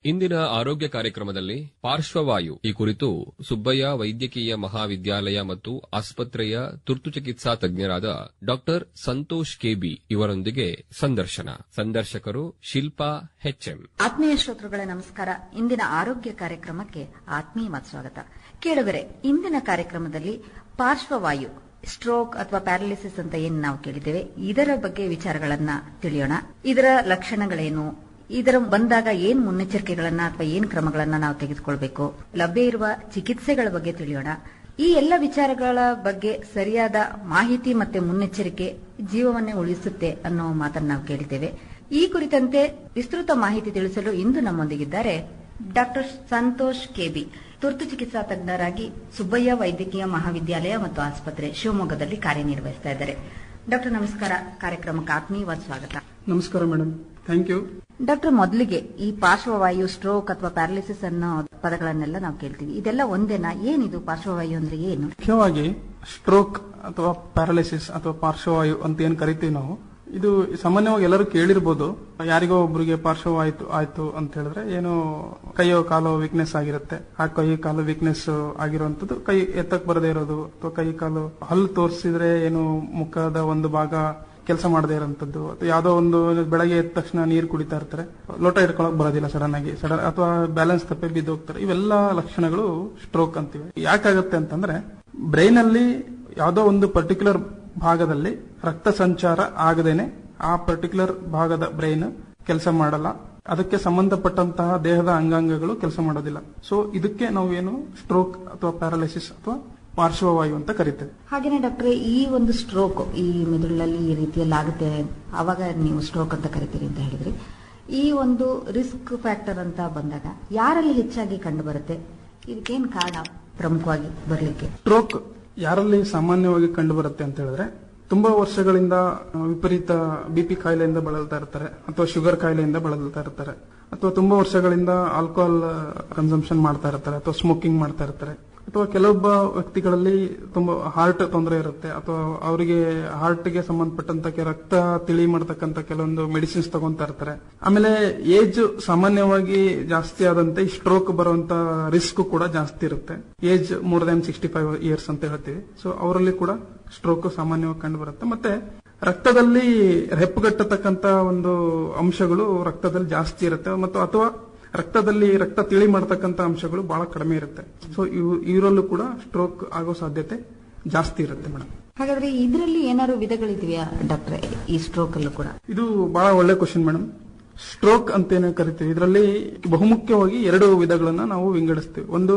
ಇಂದಿನ ಆರೋಗ್ಯ ಕಾರ್ಯಕ್ರಮದಲ್ಲಿ ಪಾರ್ಶ್ವವಾಯು ಈ ಕುರಿತು ಸುಬ್ಬಯ್ಯ ವೈದ್ಯಕೀಯ ಮಹಾವಿದ್ಯಾಲಯ ಮತ್ತು ಆಸ್ಪತ್ರೆಯ ತುರ್ತು ಚಿಕಿತ್ಸಾ ತಜ್ಞರಾದ ಡಾಕ್ಟರ್ ಸಂತೋಷ್ ಕೆಬಿ ಇವರೊಂದಿಗೆ ಸಂದರ್ಶನ. ಸಂದರ್ಶಕರು ಶಿಲ್ಪಾ ಎಚ್ಎಂ. ಆತ್ಮೀಯ ಶ್ರೋತೃಗಳೇ ನಮಸ್ಕಾರ. ಇಂದಿನ ಆರೋಗ್ಯ ಕಾರ್ಯಕ್ರಮಕ್ಕೆ ಆತ್ಮೀಯವಾದ ಸ್ವಾಗತ. ಕೇಳುಗರೆ, ಇಂದಿನ ಕಾರ್ಯಕ್ರಮದಲ್ಲಿ ಪಾರ್ಶ್ವವಾಯು, ಸ್ಟ್ರೋಕ್ ಅಥವಾ ಪ್ಯಾರಾಲಿಸಿಸ್ ಅಂತ ಏನು ನಾವು ಕೇಳಿದ್ದೇವೆ, ಇದರ ಬಗ್ಗೆ ವಿಚಾರಗಳನ್ನ ತಿಳಿಯೋಣ. ಇದರ ಲಕ್ಷಣಗಳೇನು, ಇದರ ಬಂದಾಗ ಏನ್ ಮುನ್ನೆಚ್ಚರಿಕೆಗಳನ್ನ ಅಥವಾ ಏನ್ ಕ್ರಮಗಳನ್ನ ನಾವು ತೆಗೆದುಕೊಳ್ಬೇಕು, ಲಭ್ಯ ಇರುವ ಚಿಕಿತ್ಸೆಗಳ ಬಗ್ಗೆ ತಿಳಿಯೋಣ. ಈ ಎಲ್ಲ ವಿಚಾರಗಳ ಬಗ್ಗೆ ಸರಿಯಾದ ಮಾಹಿತಿ ಮತ್ತೆ ಮುನ್ನೆಚ್ಚರಿಕೆ ಜೀವವನ್ನೇ ಉಳಿಸುತ್ತೆ ಅನ್ನೋ ಮಾತನ್ನು ನಾವು ಕೇಳಿದ್ದೇವೆ. ಈ ಕುರಿತಂತೆ ವಿಸ್ತೃತ ಮಾಹಿತಿ ತಿಳಿಸಲು ಇಂದು ನಮ್ಮೊಂದಿಗಿದ್ದಾರೆ ಡಾಕ್ಟರ್ ಸಂತೋಷ್ ಕೆಬಿ, ತುರ್ತು ಚಿಕಿತ್ಸಾ ತಜ್ಞರಾಗಿ ಸುಬ್ಬಯ್ಯ ವೈದ್ಯಕೀಯ ಮಹಾವಿದ್ಯಾಲಯ ಮತ್ತು ಆಸ್ಪತ್ರೆ ಶಿವಮೊಗ್ಗದಲ್ಲಿ ಕಾರ್ಯನಿರ್ವಹಿಸ್ತಾ ಇದ್ದಾರೆ. ಡಾಕ್ಟರ್ ನಮಸ್ಕಾರ, ಕಾರ್ಯಕ್ರಮಕ್ಕೆ ಆತ್ಮೀಯವಾದ ಸ್ವಾಗತ. ನಮಸ್ಕಾರ ಮೇಡಮ್, ಥ್ಯಾಂಕ್ ಯು. ಡಾಕ್ಟರ್, ಮೊದಲಿಗೆ ಈ ಪಾರ್ಶ್ವವಾಯು, ಸ್ಟ್ರೋಕ್ ಅಥವಾ ಪ್ಯಾರಾಲಿಸಿಸ್ ಅನ್ನೋ ಪದಗಳನ್ನೆಲ್ಲ ನಾವು ಕೇಳ್ತೀವಿ, ಇದೆಲ್ಲ ಒಂದೇನಾ? ಏನಿದು ಪಾರ್ಶ್ವವಾಯು ಅಂದ್ರೆ ಏನು? ಮುಖ್ಯವಾಗಿ ಸ್ಟ್ರೋಕ್ ಅಥವಾ ಪ್ಯಾರಾಲಿಸಿಸ್ ಅಥವಾ ಪಾರ್ಶ್ವವಾಯು ಅಂತ ಏನ್ ಕರಿತೀವಿ ನಾವು, ಇದು ಸಾಮಾನ್ಯವಾಗಿ ಎಲ್ಲರೂ ಕೇಳಿರ್ಬೋದು. ಯಾರಿಗೋ ಒಬ್ಬರಿಗೆ ಪಾರ್ಶ್ವವಾಯು ಆಯ್ತು ಅಂತ ಹೇಳಿದ್ರೆ ಏನು ಕೈಯೋ ಕಾಲೋ ವೀಕ್ನೆಸ್ ಆಗಿರುತ್ತೆ. ಆ ಕೈ ಕಾಲು ವೀಕ್ನೆಸ್ ಆಗಿರುವಂತದ್ದು, ಕೈ ಎತ್ತಕ್ ಬರದೇ ಇರೋದು ಅಥವಾ ಕೈ ಕಾಲು ಹಲ್ಲು ತೋರಿಸಿದ್ರೆ ಏನು ಮುಖದ ಒಂದು ಭಾಗ ಕೆಲಸ ಮಾಡದೇ ಇರೋಂಥದ್ದು, ಅಥವಾ ಯಾವ್ದೋ ಒಂದು ಬೆಳಗ್ಗೆ ಎದ್ದ ತಕ್ಷಣ ನೀರು ಕುಡಿತಾ ಇರ್ತಾರೆ, ಲೋಟ ಇಟ್ಕೊಳಕ್ ಬರೋದಿಲ್ಲ ಸಡನ್ ಅಥವಾ ಬ್ಯಾಲೆನ್ಸ್ ತಪ್ಪಿ ಬಿದ್ದು ಹೋಗ್ತಾರೆ. ಇವೆಲ್ಲ ಲಕ್ಷಣಗಳು ಸ್ಟ್ರೋಕ್ ಅಂತೀವಿ. ಯಾಕಾಗುತ್ತೆ ಅಂತಂದ್ರೆ ಬ್ರೈನ್ ಅಲ್ಲಿ ಯಾವ್ದೋ ಒಂದು ಪರ್ಟಿಕ್ಯುಲರ್ ಭಾಗದಲ್ಲಿ ರಕ್ತ ಸಂಚಾರ ಆಗದೇನೆ ಆ ಪರ್ಟಿಕ್ಯುಲರ್ ಭಾಗದ ಬ್ರೈನ್ ಕೆಲಸ ಮಾಡಲ್ಲ, ಅದಕ್ಕೆ ಸಂಬಂಧಪಟ್ಟಂತಹ ದೇಹದ ಅಂಗಾಂಗಗಳು ಕೆಲಸ ಮಾಡೋದಿಲ್ಲ. ಸೊ ಇದಕ್ಕೆ ನಾವು ಏನು ಸ್ಟ್ರೋಕ್ ಅಥವಾ ಪ್ಯಾರಾಲಿಸಿಸ್ ಅಥವಾ ಪಾರ್ಶ್ವವಾಯು ಅಂತ ಕರೀತೇವೆ. ಹಾಗೇನೆ ಡಾಕ್ಟ್ರೆ, ಈ ಒಂದು ಸ್ಟ್ರೋಕ್ ಈ ಮೆದುಳಲ್ಲಿ ಈ ರೀತಿಯಲ್ಲಿ ಆಗುತ್ತೆ, ಅವಾಗ ನೀವು ಸ್ಟ್ರೋಕ್ ಅಂತ ಕರಿತೀರಿ ಅಂತ ಹೇಳಿದ್ರಿ. ಈ ಒಂದು ರಿಸ್ಕ್ ಫ್ಯಾಕ್ಟರ್ ಅಂತ ಬಂದಾಗ ಯಾರಲ್ಲಿ ಹೆಚ್ಚಾಗಿ ಕಂಡು ಬರುತ್ತೆ? ಇದಕ್ಕೇನ್ ಕಾರಣ ಪ್ರಮುಖವಾಗಿ ಬರಲಿಕ್ಕೆ? ಸ್ಟ್ರೋಕ್ ಯಾರಲ್ಲಿ ಸಾಮಾನ್ಯವಾಗಿ ಕಂಡು ಬರುತ್ತೆ ಅಂತ ಹೇಳಿದ್ರೆ, ತುಂಬಾ ವರ್ಷಗಳಿಂದ ವಿಪರೀತ ಬಿಪಿ ಕಾಯಿಲೆಯಿಂದ ಬಳಲ್ತಾ ಇರ್ತಾರೆ, ಅಥವಾ ಶುಗರ್ ಕಾಯಿಲೆಯಿಂದ ಬಳಲ್ತಾ ಇರ್ತಾರೆ, ಅಥವಾ ತುಂಬಾ ವರ್ಷಗಳಿಂದ ಆಲ್ಕೋಹಾಲ್ ಕನ್ಸಂಪ್ಷನ್ ಮಾಡ್ತಾ ಇರ್ತಾರೆ, ಅಥವಾ ಸ್ಮೋಕಿಂಗ್ ಮಾಡ್ತಾ ಇರ್ತಾರೆ, ಅಥವಾ ಕೆಲವೊಬ್ಬ ವ್ಯಕ್ತಿಗಳಲ್ಲಿ ತುಂಬಾ ಹಾರ್ಟ್ ತೊಂದರೆ ಇರುತ್ತೆ, ಅಥವಾ ಅವರಿಗೆ ಹಾರ್ಟ್ಗೆ ಸಂಬಂಧಪಟ್ಟಂತ ರಕ್ತ ತಿಳಿ ಮಾಡತಕ್ಕಂತ ಕೆಲವೊಂದು ಮೆಡಿಸಿನ್ಸ್ ತಗೊಂತಾ ಇರ್ತಾರೆ. ಆಮೇಲೆ ಏಜ್ ಸಾಮಾನ್ಯವಾಗಿ ಜಾಸ್ತಿ ಆದಂತೆ ಈ ಸ್ಟ್ರೋಕ್ ಬರುವಂತ ರಿಸ್ಕ್ ಕೂಡ ಜಾಸ್ತಿ ಇರುತ್ತೆ. ಏಜ್ ಮೋರ್ ದನ್ 65 ಇಯರ್ಸ್ ಅಂತ ಹೇಳ್ತೀವಿ. ಸೊ ಅವರಲ್ಲಿ ಕೂಡ ಸ್ಟ್ರೋಕ್ ಸಾಮಾನ್ಯವಾಗಿ ಕಂಡು ಬರುತ್ತೆ. ಮತ್ತೆ ರಕ್ತದಲ್ಲಿ ಹೆಪ್ಪುಗಟ್ಟತಕ್ಕಂತ ಒಂದು ಅಂಶಗಳು ರಕ್ತದಲ್ಲಿ ಜಾಸ್ತಿ ಇರುತ್ತೆ, ಮತ್ತು ಅಥವಾ ರಕ್ತದಲ್ಲಿ ರಕ್ತ ತಿಳಿ ಮಾಡತಕ್ಕಂತ ಅಂಶಗಳು ಬಹಳ ಕಡಿಮೆ ಇರುತ್ತೆ. ಸೊ ಇವರಲ್ಲೂ ಕೂಡ ಸ್ಟ್ರೋಕ್ ಆಗೋ ಸಾಧ್ಯತೆ ಜಾಸ್ತಿ ಇರುತ್ತೆ ಮೇಡಮ್. ಹಾಗಾದ್ರೆ ಇದರಲ್ಲಿ ಏನಾದ್ರು ವಿಧಗಳಿದೆಯಾ ಡಾಕ್ಟ್ರೆ, ಈ ಸ್ಟ್ರೋಕ್ ಅಲ್ಲೂ ಕೂಡ? ಇದು ಬಹಳ ಒಳ್ಳೆ ಕ್ವಶನ್ ಮೇಡಮ್. ಸ್ಟ್ರೋಕ್ ಅಂತ ಏನೇ ಕರಿತೀವಿ, ಇದರಲ್ಲಿ ಬಹುಮುಖ್ಯವಾಗಿ 2 ವಿಧಗಳನ್ನ ನಾವು ವಿಂಗಡಿಸ್ತೀವಿ. ಒಂದು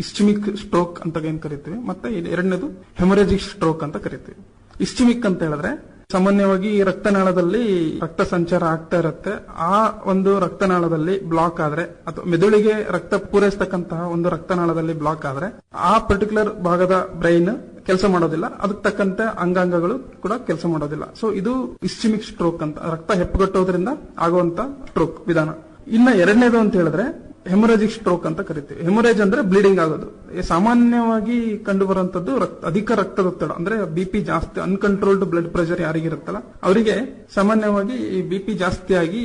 ಇಸ್ಚಿಮಿಕ್ ಸ್ಟ್ರೋಕ್ ಅಂತ ಏನ್ ಕರಿತೀವಿ, ಮತ್ತೆ ಎರಡನೇದು ಹೆಮರೇಜಿಕ್ ಸ್ಟ್ರೋಕ್ ಅಂತ ಕರಿತೀವಿ. ಇಸ್ಚಿಮಿಕ್ ಅಂತ ಹೇಳಿದ್ರೆ ಸಾಮಾನ್ಯವಾಗಿ ರಕ್ತನಾಳದಲ್ಲಿ ರಕ್ತ ಸಂಚಾರ ಆಗ್ತಾ ಇರುತ್ತೆ, ಆ ಒಂದು ರಕ್ತನಾಳದಲ್ಲಿ ಬ್ಲಾಕ್ ಆದ್ರೆ ಅಥವಾ ಮೆದುಳಿಗೆ ರಕ್ತ ಪೂರೈಸತಕ್ಕಂತಹ ಒಂದು ರಕ್ತನಾಳದಲ್ಲಿ ಬ್ಲಾಕ್ ಆದ್ರೆ ಆ ಪರ್ಟಿಕ್ಯುಲರ್ ಭಾಗದ ಬ್ರೈನ್ ಕೆಲಸ ಮಾಡೋದಿಲ್ಲ, ಅದಕ್ಕೆ ತಕ್ಕಂತೆ ಅಂಗಾಂಗಗಳು ಕೂಡ ಕೆಲಸ ಮಾಡೋದಿಲ್ಲ. ಸೊ ಇದು ಇಸ್ಚಿಮಿಕ್ ಸ್ಟ್ರೋಕ್ ಅಂತ, ರಕ್ತ ಹೆಪ್ಪುಗಟ್ಟೋದ್ರಿಂದ ಆಗುವಂತ ಸ್ಟ್ರೋಕ್ ವಿಧಾನ. ಇನ್ನ ಎರಡನೇದು ಅಂತ ಹೇಳಿದ್ರೆ ಹೆಮೊರೇಜಿಕ್ ಸ್ಟ್ರೋಕ್ ಅಂತ ಕರಿತೀವಿ. ಹೆಮೊರೇಜ್ ಅಂದ್ರೆ ಬ್ಲೀಡಿಂಗ್ ಆಗೋದು. ಸಾಮಾನ್ಯವಾಗಿ ಕಂಡು ಬರುವಂತದ್ದು ಅಧಿಕ ರಕ್ತದೊತ್ತಡ, ಅಂದ್ರೆ ಬಿಪಿ ಜಾಸ್ತಿ, ಅನ್ಕಂಟ್ರೋಲ್ಡ್ ಬ್ಲಡ್ ಪ್ರೆಷರ್ ಯಾರಿಗಿರುತ್ತಲ್ಲ ಅವರಿಗೆ ಸಾಮಾನ್ಯವಾಗಿ ಬಿಪಿ ಜಾಸ್ತಿ ಆಗಿ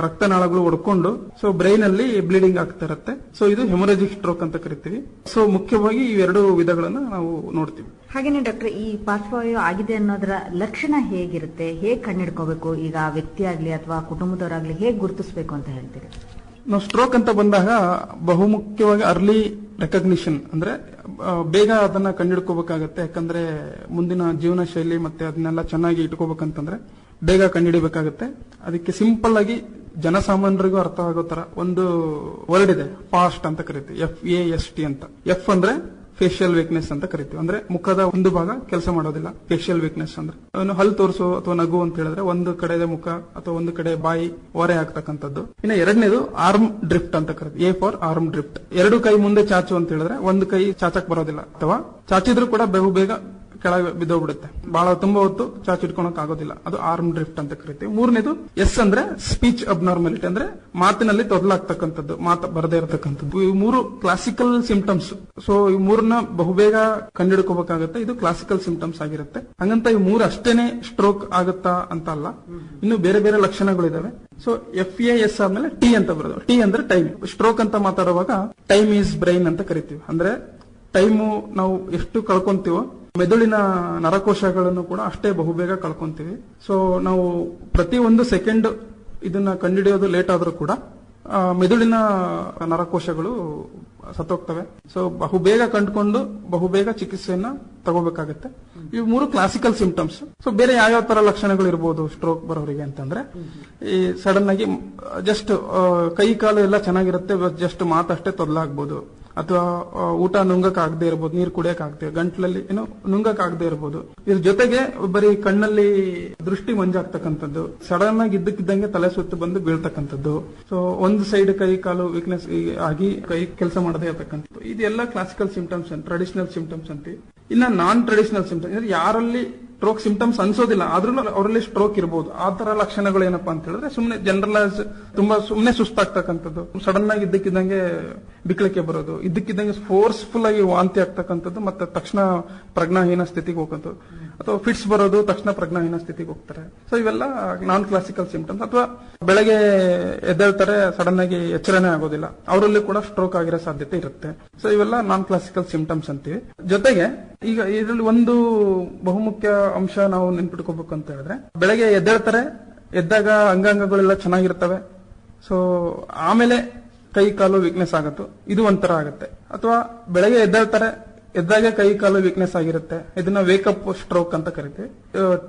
ರಕ್ತನಾಳಗಳು ಒಡ್ಕೊಂಡು ಸೊ ಬ್ರೈನ್ ಅಲ್ಲಿ ಬ್ಲೀಡಿಂಗ್ ಆಗ್ತಾ ಇರುತ್ತೆ. ಸೊ ಇದು ಹೆಮೊರೇಜಿಕ್ ಸ್ಟ್ರೋಕ್ ಅಂತ ಕರಿತೀವಿ. ಸೊ ಮುಖ್ಯವಾಗಿ ಈ 2 ವಿಧಗಳನ್ನ ನಾವು ನೋಡ್ತೀವಿ. ಹಾಗೇನೆ ಡಾಕ್ಟರ್, ಈ ಪಾರ್ಶ್ವವಾಯು ಆಗಿದೆ ಅನ್ನೋದರ ಲಕ್ಷಣ ಹೇಗಿರುತ್ತೆ, ಹೇಗೆ ಕಂಡಿಡ್ಕೋಬೇಕು? ಈಗ ವ್ಯಕ್ತಿ ಆಗ್ಲಿ ಅಥವಾ ಕುಟುಂಬದವರಾಗ್ಲಿ ಹೇಗೆ ಗುರುತಿಸಬೇಕು ಅಂತ ಹೇಳ್ತೀರಿ? ನಾವು ಸ್ಟ್ರೋಕ್ ಅಂತ ಬಂದಾಗ ಬಹುಮುಖ್ಯವಾಗಿ ಅರ್ಲಿ ರೆಕಗ್ನಿಷನ್, ಅಂದ್ರೆ ಬೇಗ ಅದನ್ನ ಕಂಡಿಡ್ಕೋಬೇಕಾಗತ್ತೆ. ಯಾಕಂದ್ರೆ ಮುಂದಿನ ಜೀವನ ಶೈಲಿ ಮತ್ತೆ ಅದನ್ನೆಲ್ಲ ಚೆನ್ನಾಗಿ ಇಟ್ಕೋಬೇಕಂತಂದ್ರೆ ಬೇಗ ಕಂಡುಹಿಡಿಬೇಕಾಗತ್ತೆ. ಅದಕ್ಕೆ ಸಿಂಪಲ್ ಆಗಿ ಜನಸಾಮಾನ್ಯರಿಗೂ ಅರ್ಥ ಆಗೋ ತರ ಒಂದು ವರ್ಡ್ ಇದೆ, ಫಾಸ್ಟ್ ಅಂತ ಕರಿತೀವಿ, FAST ಅಂತ. ಎಫ್ ಅಂದ್ರೆ ಫೇಶಿಯಲ್ ವೀಕ್ನೆಸ್ ಅಂತ ಕರಿತೀವಿ, ಅಂದ್ರೆ ಮುಖದ ಒಂದು ಭಾಗ ಕೆಲಸ ಮಾಡೋದಿಲ್ಲ. ಫೇಶಿಯಲ್ ವೀಕ್ನೆಸ್ ಅಂದ್ರೆ ಹಲ್ಲು ತೋರಿಸೋ ಅಥವಾ ನಗು ಅಂತ ಹೇಳಿದ್ರೆ ಒಂದು ಕಡೆ ಮುಖ ಅಥವಾ ಒಂದು ಕಡೆ ಬಾಯಿ ಓರೆ ಆಗ್ತಕ್ಕಂಥದ್ದು. ಇನ್ನು ಎರಡನೇದು ಆರ್ಮ್ ಡ್ರಿಫ್ಟ್ ಅಂತ ಕರಿತೀವಿ, A ಫಾರ್ ಆರ್ಮ್ ಡ್ರಿಫ್ಟ್. 2 ಕೈ ಮುಂದೆ ಚಾಚು ಅಂತ ಹೇಳಿದ್ರೆ ಒಂದು ಕೈ ಚಾಚಕ್ ಬರೋದಿಲ್ಲ, ಅಥವಾ ಚಾಚಿದ್ರೂ ಕೂಡ ಬಹು ಬೇಗ ಕೆಳಗೆ ಬಿದ್ದೋಗ್ಬಿಡುತ್ತೆ. ಬಹಳ ತುಂಬಾ ಹೊತ್ತು ಚಾಚಿಟ್ಕೊಳಕ್ ಆಗೋದಿಲ್ಲ, ಅದು ಆರ್ಮ್ ಡ್ರಿಫ್ಟ್ ಅಂತ ಕರಿತೀವಿ. ಮೂರನೇದು ಎಸ್ ಅಂದ್ರೆ ಸ್ಪೀಚ್ ಅಬ್ನಾರ್ಮಾಲಿಟಿ, ಅಂದ್ರೆ ಮಾತಿನಲ್ಲಿ ತೊದಲಾಗ್ತಕ್ಕಂಥದ್ದು, ಮಾತು ಬರದೇ ಇರತಕ್ಕಂಥದ್ದು. ಈ ಮೂರು ಕ್ಲಾಸಿಕಲ್ ಸಿಂಪ್ಟಮ್ಸ್. ಸೊ ಈ ಮೂರನ್ನ ಬಹುಬೇಗ ಕಂಡಿಡ್ಕೋಬೇಕಾಗುತ್ತೆ. ಇದು ಕ್ಲಾಸಿಕಲ್ ಸಿಂಪ್ಟಮ್ಸ್ ಆಗಿರುತ್ತೆ. ಹಂಗಂತ ಈ ಮೂರು ಅಷ್ಟೇನೆ ಸ್ಟ್ರೋಕ್ ಆಗುತ್ತಾ ಅಂತ ಅಲ್ಲ, ಇನ್ನು ಬೇರೆ ಬೇರೆ ಲಕ್ಷಣಗಳಿದಾವೆ. ಸೊ FAS ಆದ್ಮೇಲೆ ಟಿ ಅಂತ ಬರೋದು. ಟಿ ಅಂದ್ರೆ ಟೈಮ್. ಸ್ಟ್ರೋಕ್ ಅಂತ ಮಾತಾಡುವಾಗ ಟೈಮ್ ಈಸ್ ಬ್ರೈನ್ ಅಂತ ಕರಿತೀವಿ. ಅಂದ್ರೆ ಟೈಮು ನಾವು ಎಷ್ಟು ಕಳ್ಕೊಂತೀವೋ ಮೆದುಳಿನ ನರಕೋಶಗಳನ್ನು ಕೂಡ ಅಷ್ಟೇ ಬಹುಬೇಗ ಕಳ್ಕೊಂತೀವಿ. ಸೊ ನಾವು ಪ್ರತಿ ಒಂದು ಸೆಕೆಂಡ್ ಇದನ್ನ ಕಂಡುಹಿಡಿಯೋದು ಲೇಟ್ ಆದ್ರೂ ಕೂಡ ಮೆದುಳಿನ ನರಕೋಶಗಳು ಸತ್ತೋಗ್ತವೆ. ಸೊ ಬಹುಬೇಗ ಕಂಡುಕೊಂಡು ಬಹುಬೇಗ ಚಿಕಿತ್ಸೆಯನ್ನ ತಗೋಬೇಕಾಗುತ್ತೆ. ಇವು ಮೂರು ಕ್ಲಾಸಿಕಲ್ ಸಿಂಪ್ಟಮ್ಸ್. ಸೊ ಬೇರೆ ಯಾವ್ಯಾವ ತರ ಲಕ್ಷಣಗಳು ಇರಬಹುದು ಸ್ಟ್ರೋಕ್ ಬರೋರಿಗೆ ಅಂತಂದ್ರೆ, ಈ ಸಡನ್ ಆಗಿ ಜಸ್ಟ್ ಕೈ ಕಾಲು ಎಲ್ಲ ಚೆನ್ನಾಗಿರುತ್ತೆ, ಜಸ್ಟ್ ಮಾತಷ್ಟೇ ತೊದಲಾಗ್ಬೋದು, ಅಥವಾ ಊಟ ನುಂಗಕ್ ಆಗದೆ ಇರಬಹುದು, ನೀರು ಕುಡಿಯಕ್ ಆಗದೆ, ಗಂಟ್ಲಲ್ಲಿ ಏನೋ ನುಂಗಕ್ ಆಗದೆ ಇರಬಹುದು. ಇದ್ರ ಜೊತೆಗೆ ಬರೀ ಕಣ್ಣಲ್ಲಿ ದೃಷ್ಟಿ ಮಂಜಾಗ್ತಕ್ಕಂಥದ್ದು, ಸಡನ್ ಆಗಿ ಇದ್ದಕ್ಕಿದ್ದಂಗೆ ತಲೆ ಸುತ್ತು ಬಂದು ಬೀಳ್ತಕ್ಕಂಥದ್ದು, ಸೊ ಒಂದು ಸೈಡ್ ಕೈ ಕಾಲು ವೀಕ್ನೆಸ್ ಆಗಿ ಕೈ ಕೆಲಸ ಮಾಡದೇ ಇರತಕ್ಕಂಥದ್ದು, ಇದೆಲ್ಲ ಕ್ಲಾಸಿಕಲ್ ಸಿಂಪ್ಟಮ್ಸ್, ಟ್ರೆಡಿಷನಲ್ ಸಿಂಪ್ಟಮ್ಸ್ ಅಂತೀವಿ. ಇನ್ನ ನಾನ್ ಟ್ರೆಡಿಷನಲ್ ಸಿಂಪ್ಟಮ್ಸ್, ಯಾರಲ್ಲಿ ಸ್ಟ್ರೋಕ್ ಸಿಂಪ್ಟಮ್ಸ್ ಅನ್ಸೋದಿಲ್ಲ ಆದ್ರೂ ಅವರಲ್ಲಿ ಸ್ಟ್ರೋಕ್ ಇರಬಹುದು. ಆ ತರ ಲಕ್ಷಣಗಳು ಏನಪ್ಪಾ ಅಂತ ಹೇಳಿದ್ರೆ, ಸುಮ್ನೆ ಜನರಲೈಸ್ ತುಂಬಾ ಸುಮ್ನೆ ಸುಸ್ತಾಗ್ತಕ್ಕಂಥದ್ದು, ಸಡನ್ ಆಗಿ ಇದ್ದಕ್ಕಿದ್ದಂಗೆ ಬಿಕ್ಳಿಕೆ ಬರೋದು, ಇದ್ದಕ್ಕಿದ್ದಂಗೆ ಫೋರ್ಸ್ಫುಲ್ ಆಗಿ ವಾಂತಿ ಆಗ್ತಕ್ಕಂಥದ್ದು, ಮತ್ತೆ ತಕ್ಷಣ ಪ್ರಜ್ಞಾಹೀನ ಸ್ಥಿತಿಗೆ ಹೋಗೋದು, ಅಥವಾ ಫಿಟ್ಸ್ ಬರೋದು, ತಕ್ಷಣ ಪ್ರಜ್ಞಾಹೀನ ಸ್ಥಿತಿಗೆ ಹೋಗ್ತಾರೆ. ಸೊ ಇವೆಲ್ಲ ನಾನ್ ಕ್ಲಾಸಿಕಲ್ ಸಿಂಪ್ಟಮ್ಸ್. ಅಥವಾ ಬೆಳಗ್ಗೆ ಎದ್ದೇಳ್ತಾರೆ, ಸಡನ್ ಆಗಿ ಎಚ್ಚರನೇ ಆಗೋದಿಲ್ಲ, ಅವರಲ್ಲಿ ಕೂಡ ಸ್ಟ್ರೋಕ್ ಆಗಿರೋ ಸಾಧ್ಯತೆ ಇರುತ್ತೆ. ಸೊ ಇವೆಲ್ಲ ನಾನ್ ಕ್ಲಾಸಿಕಲ್ ಸಿಂಪ್ಟಮ್ಸ್ ಅಂತೀವಿ. ಜೊತೆಗೆ ಈಗ ಇದರಲ್ಲಿ ಒಂದು ಬಹುಮುಖ್ಯ ಅಂಶ ನಾವು ನೆನ್ಪಿಟ್ಕೋಬೇಕು ಅಂತ ಹೇಳಿದ್ರೆ, ಬೆಳಗ್ಗೆ ಎದ್ದೇಳ್ತಾರೆ, ಎದ್ದಾಗ ಅಂಗಾಂಗಗಳೆಲ್ಲ ಚೆನ್ನಾಗಿರ್ತವೆ, ಸೊ ಆಮೇಲೆ ಕೈ ಕಾಲು ವೀಕ್ನೆಸ್ ಆಗುತ್ತೆ, ಇದು ಒಂಥರ ಆಗುತ್ತೆ. ಅಥವಾ ಬೆಳಗ್ಗೆ ಎದ್ದೇಳ್ತಾರೆ, ಎದ್ದಾಗ ಕೈ ಕಾಲು ವೀಕ್ನೆಸ್ ಆಗಿರುತ್ತೆ, ಇದನ್ನ ವೇಕಪ್ ಸ್ಟ್ರೋಕ್ ಅಂತ ಕರಿತೀವಿ.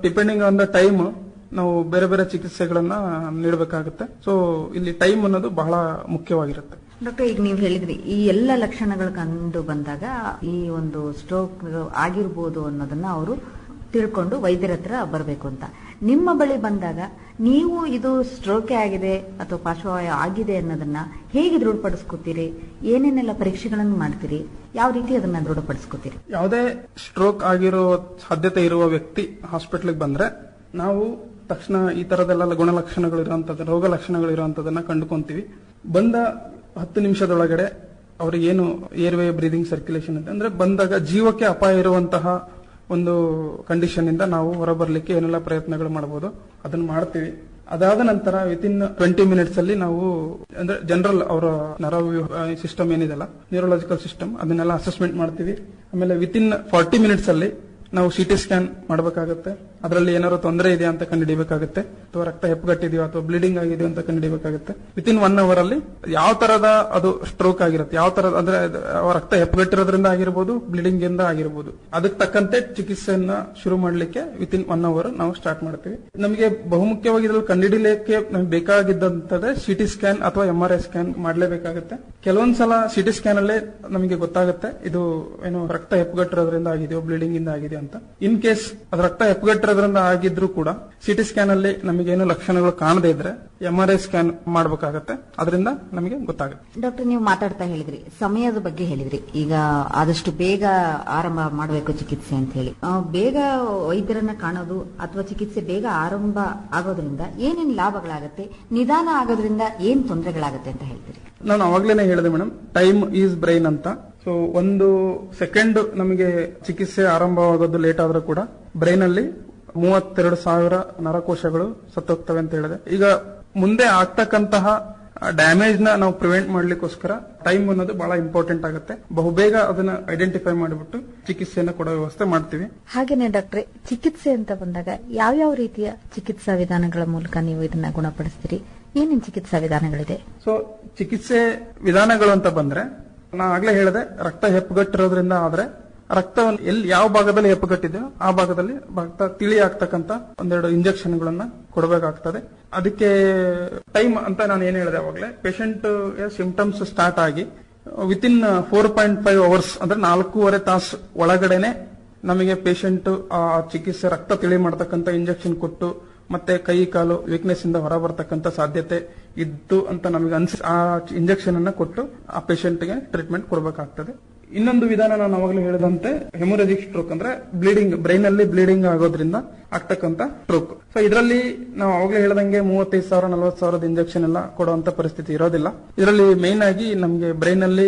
ಡಿಪೆಂಡಿಂಗ್ ಆನ್ ದ ಟೈಮ್ ನಾವು ಬೇರೆ ಬೇರೆ ಚಿಕಿತ್ಸೆಗಳನ್ನ ನೀಡಬೇಕಾಗುತ್ತೆ. ಸೊ ಇಲ್ಲಿ ಟೈಮ್ ಅನ್ನೋದು ಬಹಳ ಮುಖ್ಯವಾಗಿರುತ್ತೆ. ಡಾಕ್ಟರ್, ಈಗ ನೀವು ಹೇಳಿದ್ರಿ ಈ ಎಲ್ಲ ಲಕ್ಷಣಗಳು ಕಂಡು ಬಂದಾಗ ಈ ಒಂದು ಸ್ಟ್ರೋಕ್ ಆಗಿರ್ಬೋದು ಅನ್ನೋದನ್ನ ಅವರು ತಿಳ್ಕೊಂಡು ವೈದ್ಯರ ಹತ್ರ ಬರಬೇಕು ಅಂತ. ನಿಮ್ಮ ಬಳಿ ಬಂದಾಗ ನೀವು ಇದು ಸ್ಟ್ರೋಕೆ ಆಗಿದೆ ಅಥವಾ ಪಾರ್ಶ್ವವಾಯು ಆಗಿದೆ ಅನ್ನೋದನ್ನ ಹೇಗೆ ದೃಢಪಡಿಸ್ಕೊತೀರಿ? ಏನೇನೆಲ್ಲ ಪರೀಕ್ಷೆಗಳನ್ನು ಮಾಡ್ತೀರಿ? ಯಾವ ರೀತಿ ಅದನ್ನ ದೃಢಪಡಿಸ್ಕೊತೀರಿ? ಯಾವುದೇ ಸ್ಟ್ರೋಕ್ ಆಗಿರೋ ಸಾಧ್ಯತೆ ಇರುವ ವ್ಯಕ್ತಿ ಹಾಸ್ಪಿಟಲ್ಗೆ ಬಂದ್ರೆ ನಾವು ತಕ್ಷಣ ಈ ತರದೆಲ್ಲ ಗುಣಲಕ್ಷಣಗಳು ಇರುವಂತದ್ದು, ರೋಗ ಲಕ್ಷಣಗಳು ಇರುವಂತದನ್ನ ಕಂಡುಕೊಂತೀವಿ. ಬಂದ 10 ನಿಮಿಷದೊಳಗಡೆ ಅವ್ರಿಗೆ ಏನು ಏರ್ವೇ ಬ್ರೀದಿಂಗ್ ಸರ್ಕ್ಯುಲೇಷನ್ ಅಂತ ಅಂದ್ರೆ, ಬಂದಾಗ ಜೀವಕ್ಕೆ ಅಪಾಯ ಇರುವಂತಹ ಒಂದು ಕಂಡೀಷನ್ ಇಂದ ನಾವು ಹೊರಬರ್ಲಿಕ್ಕೆ ಏನೆಲ್ಲ ಪ್ರಯತ್ನಗಳು ಮಾಡಬಹುದು ಅದನ್ನ ಮಾಡ್ತೀವಿ. ಅದಾದ ನಂತರ ವಿತಿನ್ 20 ಮಿನಿಟ್ಸ್ ಅಲ್ಲಿ ನಾವು ಅಂದ್ರೆ ಜನರಲ್ ಅವರ ನರ ಸಿಸ್ಟಮ್ ಏನಿದೆಲ್ಲ, ನ್ಯೂರೋಲಾಜಿಕಲ್ ಸಿಸ್ಟಮ್, ಅದನ್ನೆಲ್ಲ ಅಸೆಸ್ಮೆಂಟ್ ಮಾಡ್ತೀವಿ. ಆಮೇಲೆ ವಿತಿನ್ 40 ಮಿನಿಟ್ಸ್ ಅಲ್ಲಿ ನಾವು ಸಿಟಿ ಸ್ಕ್ಯಾನ್ ಮಾಡಬೇಕಾಗುತ್ತೆ. ಅದರಲ್ಲಿ ಏನಾದ್ರು ತೊಂದರೆ ಇದೆಯಾ ಅಂತ ಕಂಡುಹಿಡಿಯಬೇಕಾಗುತ್ತೆ, ಅಥವಾ ರಕ್ತ ಹೆಪ್ಪುಗಟ್ಟಿದೆಯೋ ಅಥವಾ ಬ್ಲೀಡಿಂಗ್ ಆಗಿದೆಯೋ ಅಂತ ಕಂಡುಹಿಡಿಯಬೇಕಾಗುತ್ತೆ. ವಿತಿನ್ 1 ಅವರ್ ಅಲ್ಲಿ ಯಾವ ತರದ ಅದು ಸ್ಟ್ರೋಕ್ ಆಗಿರುತ್ತೆ, ಯಾವ ತರದ ಅಂದ್ರೆ ರಕ್ತ ಹೆಪ್ಪುಗಟ್ಟಿರೋದ್ರಿಂದ ಆಗಿರ್ಬೋದು, ಬ್ಲೀಡಿಂಗ್ ಇಂದ ಆಗಿರ್ಬೋದು, ಅದಕ್ಕೆ ತಕ್ಕಂತೆ ಚಿಕಿತ್ಸೆಯನ್ನ ಶುರು ಮಾಡಲಿಕ್ಕೆ ವಿತಿನ್ 1 ಅವರ್ ನಾವು ಸ್ಟಾರ್ಟ್ ಮಾಡ್ತೀವಿ. ನಮಗೆ ಬಹುಮುಖ್ಯವಾಗಿ ಇದ್ರಲ್ಲಿ ಕಂಡುಹಿಡಿಯಲಿಕ್ಕೆ ನಮ್ಗೆ ಬೇಕಾಗಿದ್ದಂತದ್ದೇ ಸಿಟಿ ಸ್ಕ್ಯಾನ್ ಅಥವಾ MRI ಸ್ಕ್ಯಾನ್ ಮಾಡಲೇಬೇಕಾಗುತ್ತೆ. ಕೆಲವೊಂದ್ಸಲ ಸಿಟಿ ಸ್ಕ್ಯಾನ್ ಅಲ್ಲೇ ನಮಗೆ ಗೊತ್ತಾಗುತ್ತೆ ಇದು ಏನು ರಕ್ತ ಹೆಪ್ಪುಗಟ್ಟಿರೋದ್ರಿಂದ ಆಗಿದೆಯೋ ಬ್ಲೀಡಿಂಗ್ ಇಂದ ಆಗಿದೆ ಅಂತ. ಇನ್ ಕೇಸ್ ಅದು ರಕ್ತ ಹೆಪ್ಪುಗಟ್ಟಿರೋದ್ರಿಂದ ಆಗಿದ್ರು ಕೂಡ ಸಿಟಿ ಸ್ಕ್ಯಾನ್ ಅಲ್ಲಿ ನಮಗೇನು ಲಕ್ಷಣಗಳು ಕಾಣದೇ ಇದ್ರೆ MRI ಸ್ಕ್ಯಾನ್ ಮಾಡಬೇಕಾಗತ್ತೆ, ಅದರಿಂದ ನಮಗೆ ಗೊತ್ತಾಗುತ್ತೆ. ಡಾಕ್ಟರ್, ನೀವು ಮಾತಾಡ್ತಾ ಹೇಳಿದ್ರಿ, ಸಮಯದ ಬಗ್ಗೆ ಹೇಳಿದ್ರಿ. ಈಗ ಆದಷ್ಟು ಬೇಗ ಆರಂಭ ಮಾಡಬೇಕು ಚಿಕಿತ್ಸೆ ಅಂತ ಹೇಳಿ, ಬೇಗ ವೈದ್ಯರನ್ನ ಕಾಣೋದು ಅಥವಾ ಚಿಕಿತ್ಸೆ ಬೇಗ ಆರಂಭ ಆಗೋದ್ರಿಂದ ಏನೇನು ಲಾಭಗಳಾಗತ್ತೆ, ನಿಧಾನ ಆಗೋದ್ರಿಂದ ಏನ್ ತೊಂದರೆಗಳಾಗತ್ತೆ ಅಂತ ಹೇಳ್ತೀರಿ? ನಾನು ಅವಾಗ್ಲೇನೆ ಹೇಳಿದೆ ಮೇಡಮ್, ಟೈಮ್ ಈಸ್ ಬ್ರೈನ್ ಅಂತ. ಸೊ ಒಂದು ಸೆಕೆಂಡ್ ನಮಗೆ ಚಿಕಿತ್ಸೆ ಆರಂಭವಾಗೋದು ಲೇಟ್ ಆದ್ರೂ ಕೂಡ ಬ್ರೈನ್ ಅಲ್ಲಿ 32,000 ನರಕೋಶಗಳು ಸತ್ತೋಗ್ತವೆ ಅಂತ ಹೇಳಿದೆ. ಈಗ ಮುಂದೆ ಆಗ್ತಕ್ಕಂತಹ ಡ್ಯಾಮೇಜ್ ನ ನಾವು ಪ್ರಿವೆಂಟ್ ಮಾಡ್ಲಿಕ್ಕೋಸ್ಕರ ಟೈಮ್ ಅನ್ನೋದು ಬಹಳ ಇಂಪಾರ್ಟೆಂಟ್ ಆಗುತ್ತೆ. ಬಹುಬೇಗ ಅದನ್ನ ಐಡೆಂಟಿಫೈ ಮಾಡಿಬಿಟ್ಟು ಚಿಕಿತ್ಸೆಯನ್ನು ಕೊಡೋ ವ್ಯವಸ್ಥೆ ಮಾಡ್ತೀವಿ. ಹಾಗೇನೆ ಡಾಕ್ಟ್ರೆ, ಚಿಕಿತ್ಸೆ ಅಂತ ಬಂದಾಗ ಯಾವ್ಯಾವ ರೀತಿಯ ಚಿಕಿತ್ಸಾ ವಿಧಾನಗಳ ಮೂಲಕ ನೀವು ಇದನ್ನ ಗುಣಪಡಿಸ್ತೀರಿ? ಏನೇನು ಚಿಕಿತ್ಸಾ ವಿಧಾನಗಳಿದೆ? ಸೊ ಚಿಕಿತ್ಸೆ ವಿಧಾನಗಳು ಅಂತ ಬಂದ್ರೆ, ನಾ ಆಗ್ಲೇ ಹೇಳಿದೆ, ರಕ್ತ ಹೆಪ್ಪುಗಟ್ಟಿರೋದ್ರಿಂದ ಆದ್ರೆ ರಕ್ತವನ್ನು ಎಲ್ಲಿ ಯಾವ ಭಾಗದಲ್ಲಿ ಹೆಪ್ಪುಗಟ್ಟಿದೆಯೋ ಆ ಭಾಗದಲ್ಲಿ ರಕ್ತ ತಿಳಿ ಆಗ್ತಕ್ಕಂತ ಒಂದೆರಡು ಇಂಜೆಕ್ಷನ್ಗಳನ್ನ ಕೊಡಬೇಕಾಗ್ತದೆ. ಅದಕ್ಕೆ ಟೈಮ್ ಅಂತ ನಾನು ಏನ್ ಹೇಳಿದೆ ಅವಾಗಲೇ, ಪೇಷಂಟ್ ಸಿಂಪ್ಟಮ್ಸ್ ಸ್ಟಾರ್ಟ್ ಆಗಿ ವಿತಿನ್ 4.5 ಅವರ್ಸ್ ಅಂದ್ರೆ 4.5 ತಾಸು ಒಳಗಡೆನೆ ನಮಗೆ ಪೇಷಂಟ್ ಆ ಚಿಕಿತ್ಸೆ ರಕ್ತ ತಿಳಿ ಮಾಡತಕ್ಕಂತ ಇಂಜೆಕ್ಷನ್ ಕೊಟ್ಟು ಮತ್ತೆ ಕೈ ಕಾಲು ವೀಕ್ನೆಸ್ ಇಂದ ಹೊರ ಬರ್ತಕ್ಕಂತ ಸಾಧ್ಯತೆ ಇದ್ದು ಅಂತ ನಮಗೆ ಆ ಇಂಜೆಕ್ಷನ್ ಅನ್ನ ಕೊಟ್ಟು ಆ ಪೇಷಂಟ್ ಗೆ ಟ್ರೀಟ್ಮೆಂಟ್ ಕೊಡಬೇಕಾಗ್ತದೆ. ಇನ್ನೊಂದು ವಿಧಾನ ನಾನು ಅವಾಗಲೇ ಹೇಳಿದಂತೆ ಹೆಮೊರೇಜಿಕ್ ಸ್ಟ್ರೋಕ್ ಅಂದ್ರೆ ಬ್ಲೀಡಿಂಗ್, ಬ್ರೈನ್ ಅಲ್ಲಿ ಬ್ಲೀಡಿಂಗ್ ಆಗೋದ್ರಿಂದ ಆಗ್ತಕ್ಕಂತ ಸ್ಟ್ರೋಕ್. ಸೊ ಇದರಲ್ಲಿ ನಾವು ಅವಾಗಲೇ ಹೇಳ್ದಂಗೆ 35,000 40,000 ಇಂಜೆಕ್ಷನ್ ಎಲ್ಲ ಕೊಡುವಂತ ಪರಿಸ್ಥಿತಿ ಇರೋದಿಲ್ಲ. ಇದರಲ್ಲಿ ಮೇನ್ ಆಗಿ ನಮಗೆ ಬ್ರೈನ್ ಅಲ್ಲಿ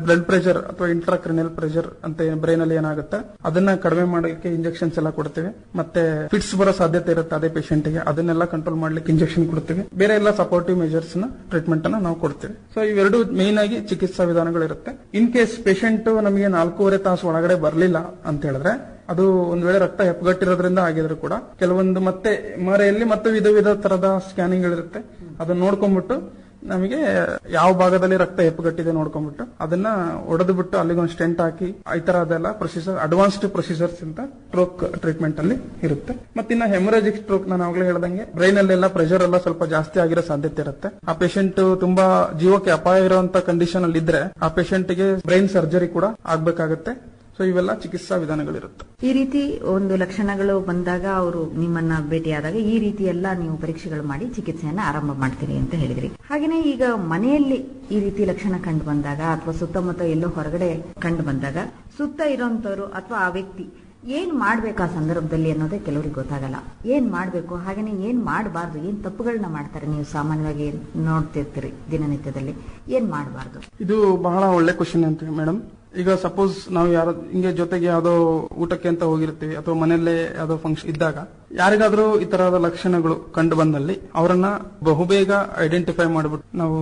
ಬ್ಲಡ್ ಪ್ರೆಷರ್ ಅಥವಾ ಇಂಟ್ರಾಕ್ರಿನಿಯಲ್ ಪ್ರೆಷರ್ ಅಂತ ಬ್ರೈನ್ ಅಲ್ಲಿ ಏನಾಗುತ್ತೆ ಅದನ್ನ ಕಡಿಮೆ ಮಾಡೋಕೆ ಇಂಜೆಕ್ಷನ್ಸ್ ಎಲ್ಲ ಕೊಡ್ತೇವೆ. ಮತ್ತೆ ಫಿಟ್ಸ್ ಬರೋ ಸಾಧ್ಯತೆ ಇರುತ್ತೆ ಅದೇ ಪೇಷಂಟ್ ಗೆ, ಅದನ್ನೆಲ್ಲ ಕಂಟ್ರೋಲ್ ಮಾಡ್ಲಿಕ್ಕೆ ಇಂಜೆಕ್ಷನ್ ಕೊಡ್ತೇವೆ. ಬೇರೆ ಎಲ್ಲ ಸಪೋರ್ಟಿವ್ ಮೆಜರ್ಸ್ ನ ಟ್ರೀಟ್ಮೆಂಟ್ ಅನ್ನ ನಾವು ಕೊಡ್ತೇವೆ. ಸೊ ಇವೆರಡು ಮೇನ್ ಆಗಿ ಚಿಕಿತ್ಸಾ ವಿಧಾನಗಳಿರುತ್ತೆ. ಇನ್ ಕೇಸ್ ಪೇಷಂಟ್ ನಮಗೆ 4.5 ತಾಸು ಒಳಗಡೆ ಬರಲಿಲ್ಲ ಅಂತ ಹೇಳಿದ್ರೆ, ಅದು ಒಂದ್ ವೇಳೆ ರಕ್ತ ಹೆಪ್ಪುಗಟ್ಟಿರೋದ್ರಿಂದ ಆಗಿದ್ರು ಕೂಡ ಕೆಲವೊಂದು ಮತ್ತೆ ಮರೆಯಲ್ಲಿ ಮತ್ತೆ ವಿಧ ತರದ ಸ್ಕ್ಯಾನಿಂಗ್ ಗಳಿರುತ್ತೆ. ಅದನ್ನ ನೋಡ್ಕೊಂಡ್ಬಿಟ್ಟು ನಮಗೆ ಯಾವ ಭಾಗದಲ್ಲಿ ರಕ್ತ ಹೆಪ್ಪುಗಟ್ಟಿದೆ ನೋಡ್ಕೊಂಡ್ಬಿಟ್ಟು ಅದನ್ನ ಒಡೆದು ಬಿಟ್ಟು ಅಲ್ಲಿಗೊಂದು ಸ್ಟೆಂಟ್ ಹಾಕಿ ಈ ತರದೆಲ್ಲ ಪ್ರೊಸೀಜರ್, ಅಡ್ವಾನ್ಸ್ಡ್ ಪ್ರೊಸೀಜರ್ಸ್ ಅಂತ ಸ್ಟ್ರೋಕ್ ಟ್ರೀಟ್ಮೆಂಟ್ ಅಲ್ಲಿ ಇರುತ್ತೆ. ಮತ್ತಿನ್ನ ಹೆಮೊರೇಜಿಕ್ ಸ್ಟ್ರೋಕ್ ನಾನು ಆಗ್ಲೇ ಹೇಳ್ದಂಗೆ ಬ್ರೈನ್ ಅಲ್ಲೆಲ್ಲ ಪ್ರೆಷರ್ ಎಲ್ಲ ಸ್ವಲ್ಪ ಜಾಸ್ತಿ ಆಗಿರೋ ಸಾಧ್ಯತೆ ಇರುತ್ತೆ. ಆ ಪೇಷಂಟ್ ತುಂಬಾ ಜೀವಕ್ಕೆ ಅಪಾಯ ಇರುವಂತ ಕಂಡೀಷನ್ ಅಲ್ಲಿ ಇದ್ರೆ ಆ ಪೇಷಂಟ್ ಗೆ ಬ್ರೈನ್ ಸರ್ಜರಿ ಕೂಡ ಆಗ್ಬೇಕಾಗುತ್ತೆ. ಸೊ ಇವೆಲ್ಲ ಚಿಕಿತ್ಸಾ ವಿಧಾನಗಳಿರುತ್ತೆ. ಈ ರೀತಿ ಒಂದು ಲಕ್ಷಣಗಳು ಬಂದಾಗ ಅವರು ನಿಮ್ಮನ್ನ ಭೇಟಿಯಾದಾಗ ಈ ರೀತಿ ಎಲ್ಲ ನೀವು ಪರೀಕ್ಷೆಗಳು ಮಾಡಿ ಚಿಕಿತ್ಸೆಯನ್ನ ಆರಂಭ ಮಾಡ್ತೀರಿ ಅಂತ ಹೇಳಿದ್ರಿ. ಹಾಗೇನೆ ಈಗ ಮನೆಯಲ್ಲಿ ಈ ರೀತಿ ಲಕ್ಷಣ ಕಂಡು ಬಂದಾಗ ಅಥವಾ ಸುತ್ತಮುತ್ತ ಎಲ್ಲೋ ಹೊರಗಡೆ ಕಂಡು ಬಂದಾಗ ಸುತ್ತ ಇರೋಂತವ್ರು ಅಥವಾ ಆ ವ್ಯಕ್ತಿ ಏನ್ ಮಾಡ್ಬೇಕು ಆ ಸಂದರ್ಭದಲ್ಲಿ ಅನ್ನೋದೇ ಕೆಲವರಿಗೆ ಗೊತ್ತಾಗಲ್ಲ. ಏನ್ ಮಾಡ್ಬೇಕು, ಹಾಗೇನೆ ಏನ್ ಮಾಡಬಾರ್ದು, ಏನ್ ತಪ್ಪುಗಳನ್ನ ಮಾಡ್ತಾರೆ ನೀವು ಸಾಮಾನ್ಯವಾಗಿ ನೋಡ್ತಿರ್ತೀರಿ ದಿನನಿತ್ಯದಲ್ಲಿ, ಏನ್ ಮಾಡಬಾರ್ದು? ಇದು ಬಹಳ ಒಳ್ಳೆ ಕ್ವಶನ್ ಅಂತ ಮೇಡಮ್. ಈಗ ಸಪೋಸ್ ನಾವು ಯಾರೋ ಹಿಂಗೆ ಜೊತೆಗೆ ಯಾವ್ದೋ ಊಟಕ್ಕೆ ಅಂತ ಹೋಗಿರ್ತೀವಿ ಅಥವಾ ಮನೆಯಲ್ಲೇ ಯಾವ್ದೋ ಫಂಕ್ಷನ್ ಇದ್ದಾಗ ಯಾರಿಗಾದ್ರೂ ಈ ತರಹದ ಲಕ್ಷಣಗಳು ಕಂಡು ಬಂದಲ್ಲಿ ಅವರನ್ನ ಬಹುಬೇಗ ಐಡೆಂಟಿಫೈ ಮಾಡಿಬಿಟ್ಟು ನಾವು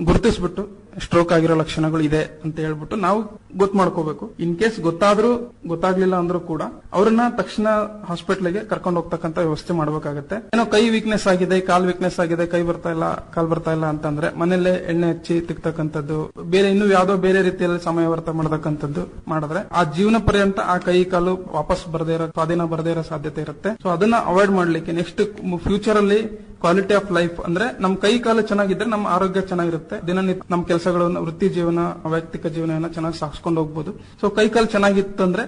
ಗುರುತಿಸ್ಬಿಟ್ಟು ಸ್ಟ್ರೋಕ್ ಆಗಿರೋ ಲಕ್ಷಣಗಳು ಇದೆ ಅಂತ ಹೇಳ್ಬಿಟ್ಟು ನಾವು ಗೊತ್ತು ಮಾಡ್ಕೋಬೇಕು. ಇನ್ ಕೇಸ್ ಗೊತ್ತಾಗ್ಲಿಲ್ಲ ಅಂದ್ರೂ ಕೂಡ ಅವ್ರನ್ನ ತಕ್ಷಣ ಹಾಸ್ಪಿಟ್ಲಿಗೆ ಕರ್ಕೊಂಡು ಹೋಗ್ತಕ್ಕಂತ ವ್ಯವಸ್ಥೆ ಮಾಡಬೇಕಾಗುತ್ತೆ. ಏನೋ ಕೈ ವೀಕ್ನೆಸ್ ಆಗಿದೆ, ಕಾಲ್ ವೀಕ್ನೆಸ್ ಆಗಿದೆ, ಕೈ ಬರ್ತಾ ಇಲ್ಲ, ಕಾಲ್ ಬರ್ತಾ ಇಲ್ಲ ಅಂತಂದ್ರೆ ಮನೆಯಲ್ಲೇ ಎಣ್ಣೆ ಹಚ್ಚಿ ತಿಕ್ತಕ್ಕಂಥದ್ದು, ಬೇರೆ ಇನ್ನು ಯಾವ್ದೋ ಬೇರೆ ರೀತಿಯಲ್ಲಿ ಸಮಯ ವ್ಯರ್ಥ ಮಾಡತಕ್ಕಂಥದ್ದು ಮಾಡಿದ್ರೆ ಆ ಜೀವನ ಪರ್ಯಂತ ಆ ಕೈ ಕಾಲು ವಾಪಸ್ ಬರದೇ ಇರೋ, ಸ್ವಾಧೀನ ಬರದೇ ಇರೋ ಸಾಧ್ಯತೆ ಇರುತ್ತೆ. ಸೊ ಅದನ್ನ ಅವಾಯ್ಡ್ ಮಾಡ್ಲಿಕ್ಕೆ ನೆಕ್ಸ್ಟ್ ಫ್ಯೂಚರ್ ಅಲ್ಲಿ ಕ್ವಾಲಿಟಿ ಆಫ್ ಲೈಫ್ ಅಂದ್ರೆ ನಮ್ ಕೈ ಕಾಲು ಚೆನ್ನಾಗಿದ್ರೆ ನಮ್ಮ ಆರೋಗ್ಯ ಚೆನ್ನಾಗಿರುತ್ತೆ. ದಿನನಿತ್ಯ ನಮ್ಮ ಕೆಲಸಗಳನ್ನ, ವೃತ್ತಿ ಜೀವನ, ವೈಯಕ್ತಿಕ ಜೀವನ ಚೆನ್ನಾಗಿ ಸಾಗಿಸ್ಕೊಂಡು ಹೋಗ್ಬೋದು. ಸೊ ಕೈ ಕಾಲು ಚೆನ್ನಾಗಿತ್ತು ಅಂದ್ರೆ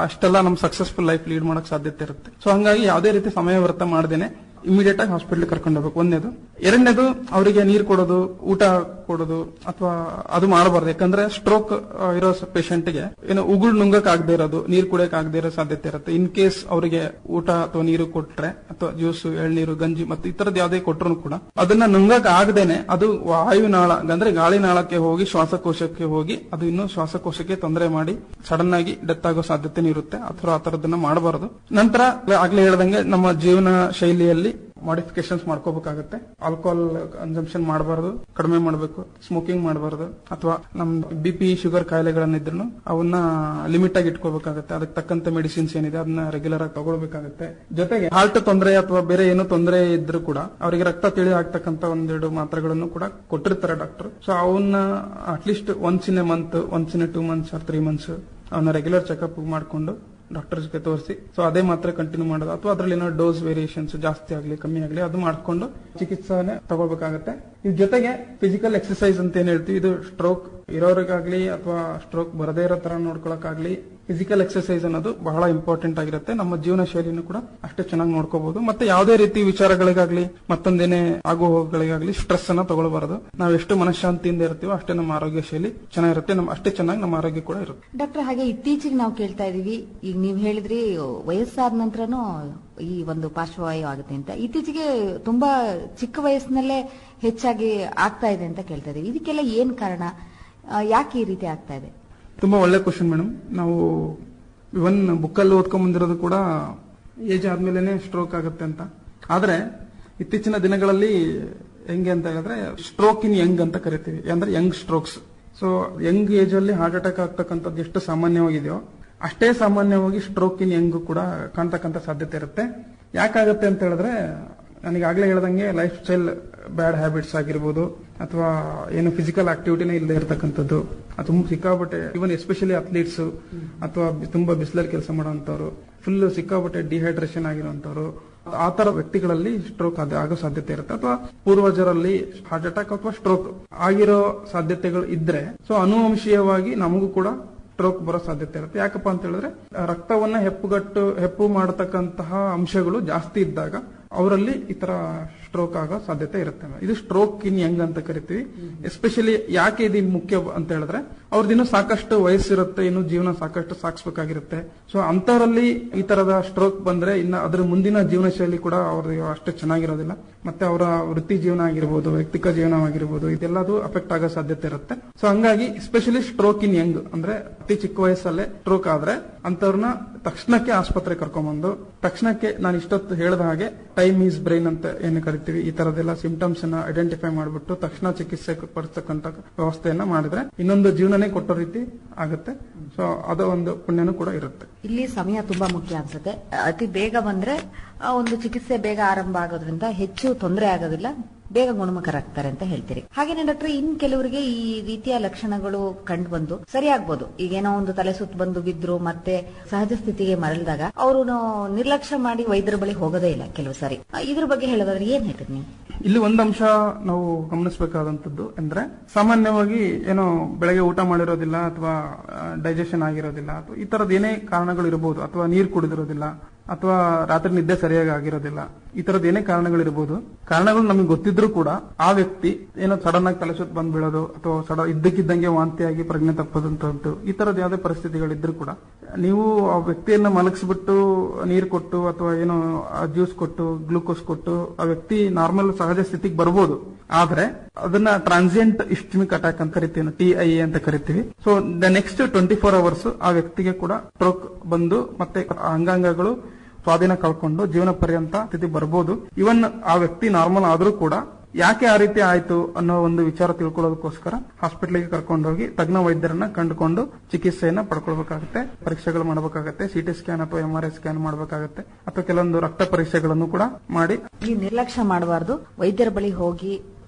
ಅಷ್ಟೆಲ್ಲ ನಮ್ ಸಕ್ಸಸ್ಫುಲ್ ಲೈಫ್ ಲೀಡ್ ಮಾಡಕ್ ಸಾಧ್ಯತೆ ಇರುತ್ತೆ. ಸೊ ಹಂಗಾಗಿ ಯಾವುದೇ ರೀತಿ ಸಮಯ ವ್ಯರ್ಥ ಮಾಡದೇನೆ ಇಮಿಡಿಯೇಟ್ ಆಗಿ ಹಾಸ್ಪಿಟಲ್ ಕರ್ಕೊಂಡು ಹೋಗ್ಬೇಕು. ಒಂದೇದು. ಎರಡನೇದು, ಅವರಿಗೆ ನೀರು ಕೊಡೋದು, ಊಟ ಕೊಡೋದು ಅಥವಾ ಅದು ಮಾಡಬಾರ್ದು. ಯಾಕಂದ್ರೆ ಸ್ಟ್ರೋಕ್ ಇರೋ ಪೇಷಂಟ್ ಗೆ ಏನು ಉಗುಳು ನುಂಗಕ್ ಆಗದೆ ಇರೋದು, ನೀರು ಕುಡಿಯಕ್ ಆಗದೆ ಇರೋ ಸಾಧ್ಯತೆ ಇರುತ್ತೆ. ಇನ್ ಕೇಸ್ ಅವರಿಗೆ ಊಟ ಅಥವಾ ನೀರು ಕೊಟ್ರೆ ಅಥವಾ ಜ್ಯೂಸು, ಎಳ್ನೀರು, ಗಂಜಿ ಮತ್ತೆ ಈ ತರದ್ ಯಾವ್ದೇ ಕೊಟ್ಟರು ಕೂಡ ಅದನ್ನ ನುಂಗಕ್ ಆಗದೇನೆ ಅದು ವಾಯುನಾಳ ಅಂದ್ರೆ ಗಾಳಿ ನಾಳಕ್ಕೆ ಹೋಗಿ ಶ್ವಾಸಕೋಶಕ್ಕೆ ಹೋಗಿ ಅದು ಇನ್ನು ಶ್ವಾಸಕೋಶಕ್ಕೆ ತೊಂದರೆ ಮಾಡಿ ಸಡನ್ ಆಗಿ ಡೆತ್ ಆಗೋ ಸಾಧ್ಯತೆ ಇರುತ್ತೆ. ಅಥವಾ ಆ ತರದನ್ನ ಮಾಡಬಾರದು. ನಂತರ ಆಗ್ಲೇ ಹೇಳ್ದಂಗೆ ನಮ್ಮ ಜೀವನ ಶೈಲಿಯಲ್ಲಿ ಮಾಡಿಫಿಕೇಶನ್ಸ್ ಮಾಡ್ಕೋಬೇಕಾಗುತ್ತೆ. ಆಲ್ಕೋಹಾಲ್ ಕನ್ಸಂಪ್ಷನ್ ಮಾಡಬಾರದು, ಕಡಿಮೆ ಮಾಡಬೇಕು. ಸ್ಮೋಕಿಂಗ್ ಮಾಡಬಾರದು. ಅಥವಾ ನಮ್ BP, ಶುಗರ್ ಕಾಯಿಲೆಗಳನ್ನಿದ್ರು ಅವನ್ನ ಲಿಮಿಟ್ ಆಗಿ ಇಟ್ಕೋಬೇಕಾಗುತ್ತೆ. ಅದಕ್ಕೆ ತಕ್ಕಂತ ಮೆಡಿಸಿನ್ಸ್ ಏನಿದೆ ಅದನ್ನ ರೆಗ್ಯುಲರ್ ಆಗಿ ತಗೊಳ್ಬೇಕಾಗುತ್ತೆ. ಜೊತೆಗೆ ಹಾರ್ಟ್ ತೊಂದರೆ ಅಥವಾ ಬೇರೆ ಏನೋ ತೊಂದರೆ ಇದ್ರೂ ಕೂಡ ಅವರಿಗೆ ರಕ್ತ ತಿಳಿ ಆಗ್ತಕ್ಕಂತ ಒಂದೆರಡು ಮಾತ್ರೆಗಳನ್ನು ಕೂಡ ಕೊಟ್ಟಿರ್ತಾರೆ ಡಾಕ್ಟರ್. ಸೊ ಅವನ್ನ at least once in a month, once in a 2 months or 3 months ಅವನ್ನ ರೆಗ್ಯುಲರ್ ಚೆಕ್ಅಪ್ ಮಾಡಿಕೊಂಡು ಡಾಕ್ಟರ್ಸ್ಗೆ ತೋರಿಸಿ ಸೊ ಅದೇ ಮಾತ್ರ ಕಂಟಿನ್ಯೂ ಮಾಡೋದು ಅಥವಾ ಅದರಲ್ಲಿ ಏನೋ ಡೋಸ್ ವೇರಿಯೇಷನ್ಸ್ ಜಾಸ್ತಿ ಆಗಲಿ ಕಮ್ಮಿ ಆಗಲಿ ಅದು ಮಾಡಿಕೊಂಡು ಚಿಕಿತ್ಸೆನೆ ತಗೋಬೇಕಾಗುತ್ತೆ. ಇದ್ರ ಜೊತೆಗೆ ಫಿಸಿಕಲ್ ಎಕ್ಸರ್ಸೈಸ್ ಅಂತ ಏನ್ ಹೇಳ್ತೀವಿ, ಇದು ಸ್ಟ್ರೋಕ್ ಇರೋರಿಗಾಗ್ಲಿ ಅಥವಾ ಸ್ಟ್ರೋಕ್ ಬರದೇ ಇರೋ ತರ ನೋಡ್ಕೊಳಕ್ಕಾಗ್ಲಿ ಫಿಸಿಕಲ್ ಎಕ್ಸರ್ಸೈಸ್ ಅನ್ನೋದು ಬಹಳ ಇಂಪಾರ್ಟೆಂಟ್ ಆಗಿರುತ್ತೆ. ನಮ್ಮ ಜೀವನ ಶೈಲಿನೂ ಕೂಡ ಅಷ್ಟೇ ಚೆನ್ನಾಗಿ ನೋಡ್ಕೋಬಹುದು. ಮತ್ತೆ ಯಾವುದೇ ರೀತಿ ವಿಚಾರಗಳಿಗಾಗ್ಲಿ ಮತ್ತೊಂದೇನೆ ಆಗು ಹೋಗುಗಳಿಗಾಗ್ಲಿ ಸ್ಟ್ರೆಸ್ ಅನ್ನ ತಗೊಳ್ಬಾರದು. ನಾವು ಎಷ್ಟು ಮನಃಶಾಂತಿಯಿಂದ ಇರ್ತೀವೋ ಅಷ್ಟೇ ನಮ್ಮ ಆರೋಗ್ಯ ಶೈಲಿ ಚೆನ್ನಾಗಿರುತ್ತೆ, ಅಷ್ಟೇ ಚೆನ್ನಾಗಿ ನಮ್ಮ ಆರೋಗ್ಯ ಕೂಡ ಇರುತ್ತೆ. ಡಾಕ್ಟರ್, ಹಾಗೆ ಇತ್ತೀಚೆಗೆ ನಾವು ಕೇಳ್ತಾ ಇದೀವಿ, ಈಗ ನೀವು ಹೇಳಿದ್ರಿ ವಯಸ್ಸಾದ ನಂತರನೂ ಈ ಒಂದು ಪಾರ್ಶ್ವವಾಯು ಆಗುತ್ತೆ ಅಂತ. ಇತ್ತೀಚೆಗೆ ತುಂಬಾ ಚಿಕ್ಕ ವಯಸ್ಸಿನಲ್ಲೇ ಹೆಚ್ಚಾಗಿ ಆಗ್ತಾ ಇದೆ ಅಂತ ಕೇಳ್ತಾ ಇದೀವಿ. ಇದಕ್ಕೆಲ್ಲ ಏನ್ ಕಾರಣ, ಯಾಕೆ ಈ ರೀತಿ ಆಗ್ತಾ ಇದೆ? ತುಂಬಾ ಒಳ್ಳೆ ಕ್ವಶನ್ ಮೇಡಮ್. ನಾವು ಇವನ್ ಬುಕ್ಕಲ್ಲಿ ಓದ್ಕೊಂಡ್ ಬಂದಿರೋದು ಕೂಡ ಏಜ್ ಆದ್ಮೇಲೆ ಸ್ಟ್ರೋಕ್ ಆಗುತ್ತೆ ಅಂತ. ಆದ್ರೆ ಇತ್ತೀಚಿನ ದಿನಗಳಲ್ಲಿ ಹೆಂಗೆ ಅಂತ ಹೇಳಿದ್ರೆ ಸ್ಟ್ರೋಕ್ ಇನ್ ಯಂಗ್ ಅಂತ ಕರಿತೀವಿ, ಅಂದ್ರೆ Young strokes. So Young age ಅಲ್ಲಿ ಹಾರ್ಟ್ ಅಟ್ಯಾಕ್ ಆಗ್ತಕ್ಕಂಥದ್ದು ಎಷ್ಟು ಸಾಮಾನ್ಯವಾಗಿದೆಯೋ ಅಷ್ಟೇ ಸಾಮಾನ್ಯವಾಗಿ ಸ್ಟ್ರೋಕ್ ಇನ್ ಯಂಗ್ ಕೂಡ ಕಾಣ್ತಕ್ಕಂಥ ಸಾಧ್ಯತೆ ಇರುತ್ತೆ. ಯಾಕಾಗುತ್ತೆ ಅಂತ ಹೇಳಿದ್ರೆ ನನಗಾಗ್ಲೇ ಹೇಳ್ದಂಗೆ ಲೈಫ್ ಸ್ಟೈಲ್ ಬ್ಯಾಡ್ ಹ್ಯಾಬಿಟ್ಸ್ ಆಗಿರ್ಬೋದು ಅಥವಾ ಏನು ಫಿಸಿಕಲ್ ಆಕ್ಟಿವಿಟಿನೇ ಇಲ್ಲದೆ ಇರತಕ್ಕಂಥದ್ದು, ತುಂಬಾ ಸಿಕ್ಕಾಬಟ್ಟೆ ಇವನ್ ಎಸ್ಪೆಷಲಿ ಅಥ್ಲೀಟ್ಸ್ ಅಥವಾ ತುಂಬಾ ಬಿಸಿಲಲ್ಲಿ ಕೆಲಸ ಮಾಡುವಂತವ್ರು, ಫುಲ್ ಸಿಕ್ಕಾಬಟ್ಟೆ ಡಿಹೈಡ್ರೇಷನ್ ಆಗಿರುವಂತವ್ರು, ಆ ತರ ವ್ಯಕ್ತಿಗಳಲ್ಲಿ ಸ್ಟ್ರೋಕ್ ಆಗೋ ಸಾಧ್ಯತೆ ಇರುತ್ತೆ. ಅಥವಾ ಪೂರ್ವಜರಲ್ಲಿ ಹಾರ್ಟ್ ಅಟ್ಯಾಕ್ ಅಥವಾ ಸ್ಟ್ರೋಕ್ ಆಗಿರೋ ಸಾಧ್ಯತೆಗಳು ಇದ್ರೆ ಸೊ ಅನುವಂಶೀಯವಾಗಿ ನಮಗೂ ಕೂಡ ಸ್ಟ್ರೋಕ್ ಬರೋ ಸಾಧ್ಯತೆ ಇರುತ್ತೆ. ಯಾಕಪ್ಪ ಅಂತ ಹೇಳಿದ್ರೆ ರಕ್ತವನ್ನ ಹೆಪ್ಪು ಮಾಡತಕ್ಕಂತಹ ಅಂಶಗಳು ಜಾಸ್ತಿ ಇದ್ದಾಗ ಅವರಲ್ಲಿ ಈ ತರ ಸ್ಟ್ರೋಕ್ ಆಗೋ ಸಾಧ್ಯತೆ ಇರುತ್ತೆ. ಇದು ಸ್ಟ್ರೋಕ್ ಇನ್ ಯಂಗ್ ಅಂತ ಕರಿತೀವಿ. ಎಸ್ಪೆಷಲಿ ಯಾಕೆ ಇದು ಮುಖ್ಯ ಅಂತ ಹೇಳಿದ್ರೆ ಅವ್ರದಿನ್ನೂ ಸಾಕಷ್ಟು ವಯಸ್ಸಿರುತ್ತೆ, ಇನ್ನು ಜೀವನ ಸಾಕಷ್ಟು ಸಾಗಿಸಬೇಕಾಗಿರುತ್ತೆ. ಸೊ ಅಂತವರಲ್ಲಿ ಈ ತರದ ಸ್ಟ್ರೋಕ್ ಬಂದ್ರೆ ಇನ್ನು ಅದರ ಮುಂದಿನ ಜೀವನ ಶೈಲಿ ಕೂಡ ಅವ್ರಿಗೆ ಅಷ್ಟು ಚೆನ್ನಾಗಿರೋದಿಲ್ಲ. ಮತ್ತೆ ಅವರ ವೃತ್ತಿ ಜೀವನ ಆಗಿರ್ಬೋದು, ವೈಯಕ್ತಿಕ ಜೀವನವಾಗಿರ್ಬೋದು, ಇದೆಲ್ಲದು ಅಫೆಕ್ಟ್ ಆಗೋ ಸಾಧ್ಯತೆ ಇರುತ್ತೆ. ಸೊ ಹಂಗಾಗಿ ಎಸ್ಪೆಷಲಿ ಸ್ಟ್ರೋಕ್ ಇನ್ ಯಂಗ್ ಅಂದ್ರೆ ಅತಿ ಚಿಕ್ಕ ವಯಸ್ಸಲ್ಲೇ ಸ್ಟ್ರೋಕ್ ಆದ್ರೆ ಅಂತವ್ರನ್ನ ತಕ್ಷಣಕ್ಕೆ ಆಸ್ಪತ್ರೆಗೆ ಕರ್ಕೊಂಡ್ಬಂದು ತಕ್ಷಣಕ್ಕೆ ನಾನು ಇಷ್ಟೊತ್ತು ಹೇಳಿದ ಹಾಗೆ ಟೈಮ್ ಈಸ್ ಬ್ರೈನ್ ಅಂತ ಏನು ಕರಿತೀವಿ, ಈ ತರದೆಲ್ಲ ಸಿಂಪ್ಟಮ್ಸ್ ಅನ್ನ ಐಡೆಂಟಿಫೈ ಮಾಡಿಬಿಟ್ಟು ತಕ್ಷಣ ಚಿಕಿತ್ಸೆ ಪಡಿಸ್ತಕ್ಕಂಥ ವ್ಯವಸ್ಥೆಯನ್ನ ಮಾಡಿದ್ರೆ ಇನ್ನೊಂದು ಜೀವನನೇ ಕೊಟ್ಟೋ ರೀತಿ ಆಗುತ್ತೆ. ಸೊ ಅದು ಒಂದು ಪುಣ್ಯನೂ ಕೂಡ ಇರುತ್ತೆ. ಇಲ್ಲಿ ಸಮಯ ತುಂಬಾ ಮುಖ್ಯ ಅನ್ಸುತ್ತೆ. ಅತಿ ಬೇಗ ಬಂದ್ರೆ ಒಂದು ಚಿಕಿತ್ಸೆ ಬೇಗ ಆರಂಭ ಆಗೋದ್ರಿಂದ ಹೆಚ್ಚು ತೊಂದರೆ ಆಗೋದಿಲ್ಲ, ಬೇಗ ಗುಣಮುಖರಾಗ್ತಾರೆ ಅಂತ ಹೇಳ್ತೀರಿ. ಹಾಗೇನೆ ಡಾಕ್ಟರ್, ಇನ್ ಕೆಲವರಿಗೆ ಈ ರೀತಿಯ ಲಕ್ಷಣಗಳು ಕಂಡು ಬಂದು ಸರಿ ಆಗ್ಬೋದು. ಈಗೇನೋ ಒಂದು ತಲೆ ಸುತ್ತು ಬಂದು ಬಿದ್ರು ಮತ್ತೆ ಸಹಜ ಸ್ಥಿತಿಗೆ ಮರಳಿದಾಗ ಅವರು ನಿರ್ಲಕ್ಷ್ಯ ಮಾಡಿ ವೈದ್ಯರ ಬಳಿ ಹೋಗೋದೇ ಇಲ್ಲ ಕೆಲವು ಸಾರಿ. ಇದ್ರ ಬಗ್ಗೆ ಹೇಳೋದಾದ್ರೆ ಏನ್ ಹೇಳ್ತೀರಿ ನೀವು? ಇಲ್ಲಿ ಒಂದು ಅಂಶ ನಾವು ಗಮನಿಸಬೇಕಾದಂತದ್ದು ಅಂದ್ರೆ, ಸಾಮಾನ್ಯವಾಗಿ ಏನೋ ಬೆಳಗ್ಗೆ ಊಟ ಮಾಡಿರೋದಿಲ್ಲ ಅಥವಾ ಡೈಜೆಷನ್ ಆಗಿರೋದಿಲ್ಲ ಅಥವಾ ಈ ತರದ ಏನೇ ಕಾರಣಗಳು ಇರಬಹುದು, ಅಥವಾ ನೀರು ಕುಡಿದಿರೋದಿಲ್ಲ ಅಥವಾ ರಾತ್ರಿ ನಿದ್ದೆ ಸರಿಯಾಗಿ ಆಗಿರೋದಿಲ್ಲ, ಈ ತರದ ಏನೇ ಕಾರಣಗಳಿರಬಹುದು. ಕಾರಣಗಳು ನಮಗೆ ಗೊತ್ತಿದ್ರು ಕೂಡ ಆ ವ್ಯಕ್ತಿ ಏನೋ ಸಡನ್ ಆಗಿ ತಲೆಸುತ್ತು ಬಂದ್ ಬೀಳೋದು ಅಥವಾ ಇದ್ದಕ್ಕಿದ್ದಂಗೆ ವಾಂತಿಯಾಗಿ ಪ್ರಜ್ಞೆ ತಪ್ಪದಂತದ್ದು, ಈ ತರದ ಯಾವುದೇ ಪರಿಸ್ಥಿತಿಗಳಿದ್ರು ಕೂಡ ನೀವು ಆ ವ್ಯಕ್ತಿಯನ್ನ ಮಲಗಿಸ್ಬಿಟ್ಟು ನೀರು ಕೊಟ್ಟು ಅಥವಾ ಏನೋ ಜ್ಯೂಸ್ ಕೊಟ್ಟು ಗ್ಲೂಕೋಸ್ ಕೊಟ್ಟು ಆ ವ್ಯಕ್ತಿ ನಾರ್ಮಲ್ ಸಹಜ ಸ್ಥಿತಿಗೆ ಬರ್ಬೋದು. ಆದ್ರೆ ಅದನ್ನ ಟ್ರಾನ್ಸಿಯಂಟ್ ಇಸ್ಟಮಿಕ್ ಅಟ್ಯಾಕ್ ಅಂತ ಕರಿತೀವಿ, TIA ಅಂತ ಕರಿತೀವಿ. ಸೊ ದ ನೆಕ್ಸ್ಟ್ 24 hours ಆ ವ್ಯಕ್ತಿಗೆ ಕೂಡ ಸ್ಟ್ರೋಕ್ ಬಂದು ಮತ್ತೆ ಅಂಗಾಂಗಗಳು ಸ್ವಾಧೀನ ಕಳ್ಕೊಂಡು ಜೀವನ ಪರ್ಯಂತ ಸ್ಥಿತಿ ಬರ್ಬೋದು. ಇವನ್ ಆ ವ್ಯಕ್ತಿ ನಾರ್ಮಲ್ ಆದ್ರೂ ಕೂಡ ಯಾಕೆ ಆ ರೀತಿ ಆಯ್ತು ಅನ್ನೋ ಒಂದು ವಿಚಾರ ತಿಳ್ಕೊಳ್ಳೋದಕ್ಕೋಸ್ಕರ ಹಾಸ್ಪಿಟಲ್ಗೆ ಕರ್ಕೊಂಡೋಗಿ ತಜ್ಞ ವೈದ್ಯರನ್ನ ಕಂಡುಕೊಂಡು ಚಿಕಿತ್ಸೆಯನ್ನ ಪಡ್ಕೊಳ್ಬೇಕಾಗುತ್ತೆ, ಪರೀಕ್ಷೆಗಳು ಮಾಡಬೇಕಾಗುತ್ತೆ, CT ಸ್ಕ್ಯಾನ್ ಅಥವಾ MRI ಸ್ಕ್ಯಾನ್ ಮಾಡಬೇಕಾಗುತ್ತೆ, ಅಥವಾ ಕೆಲವೊಂದು ರಕ್ತ ಪರೀಕ್ಷೆಗಳನ್ನು ಕೂಡ ಮಾಡಿ. ಈ ನಿರ್ಲಕ್ಷ್ಯ ಮಾಡಬಾರ್ದು, ವೈದ್ಯರ ಬಳಿ ಹೋಗಿ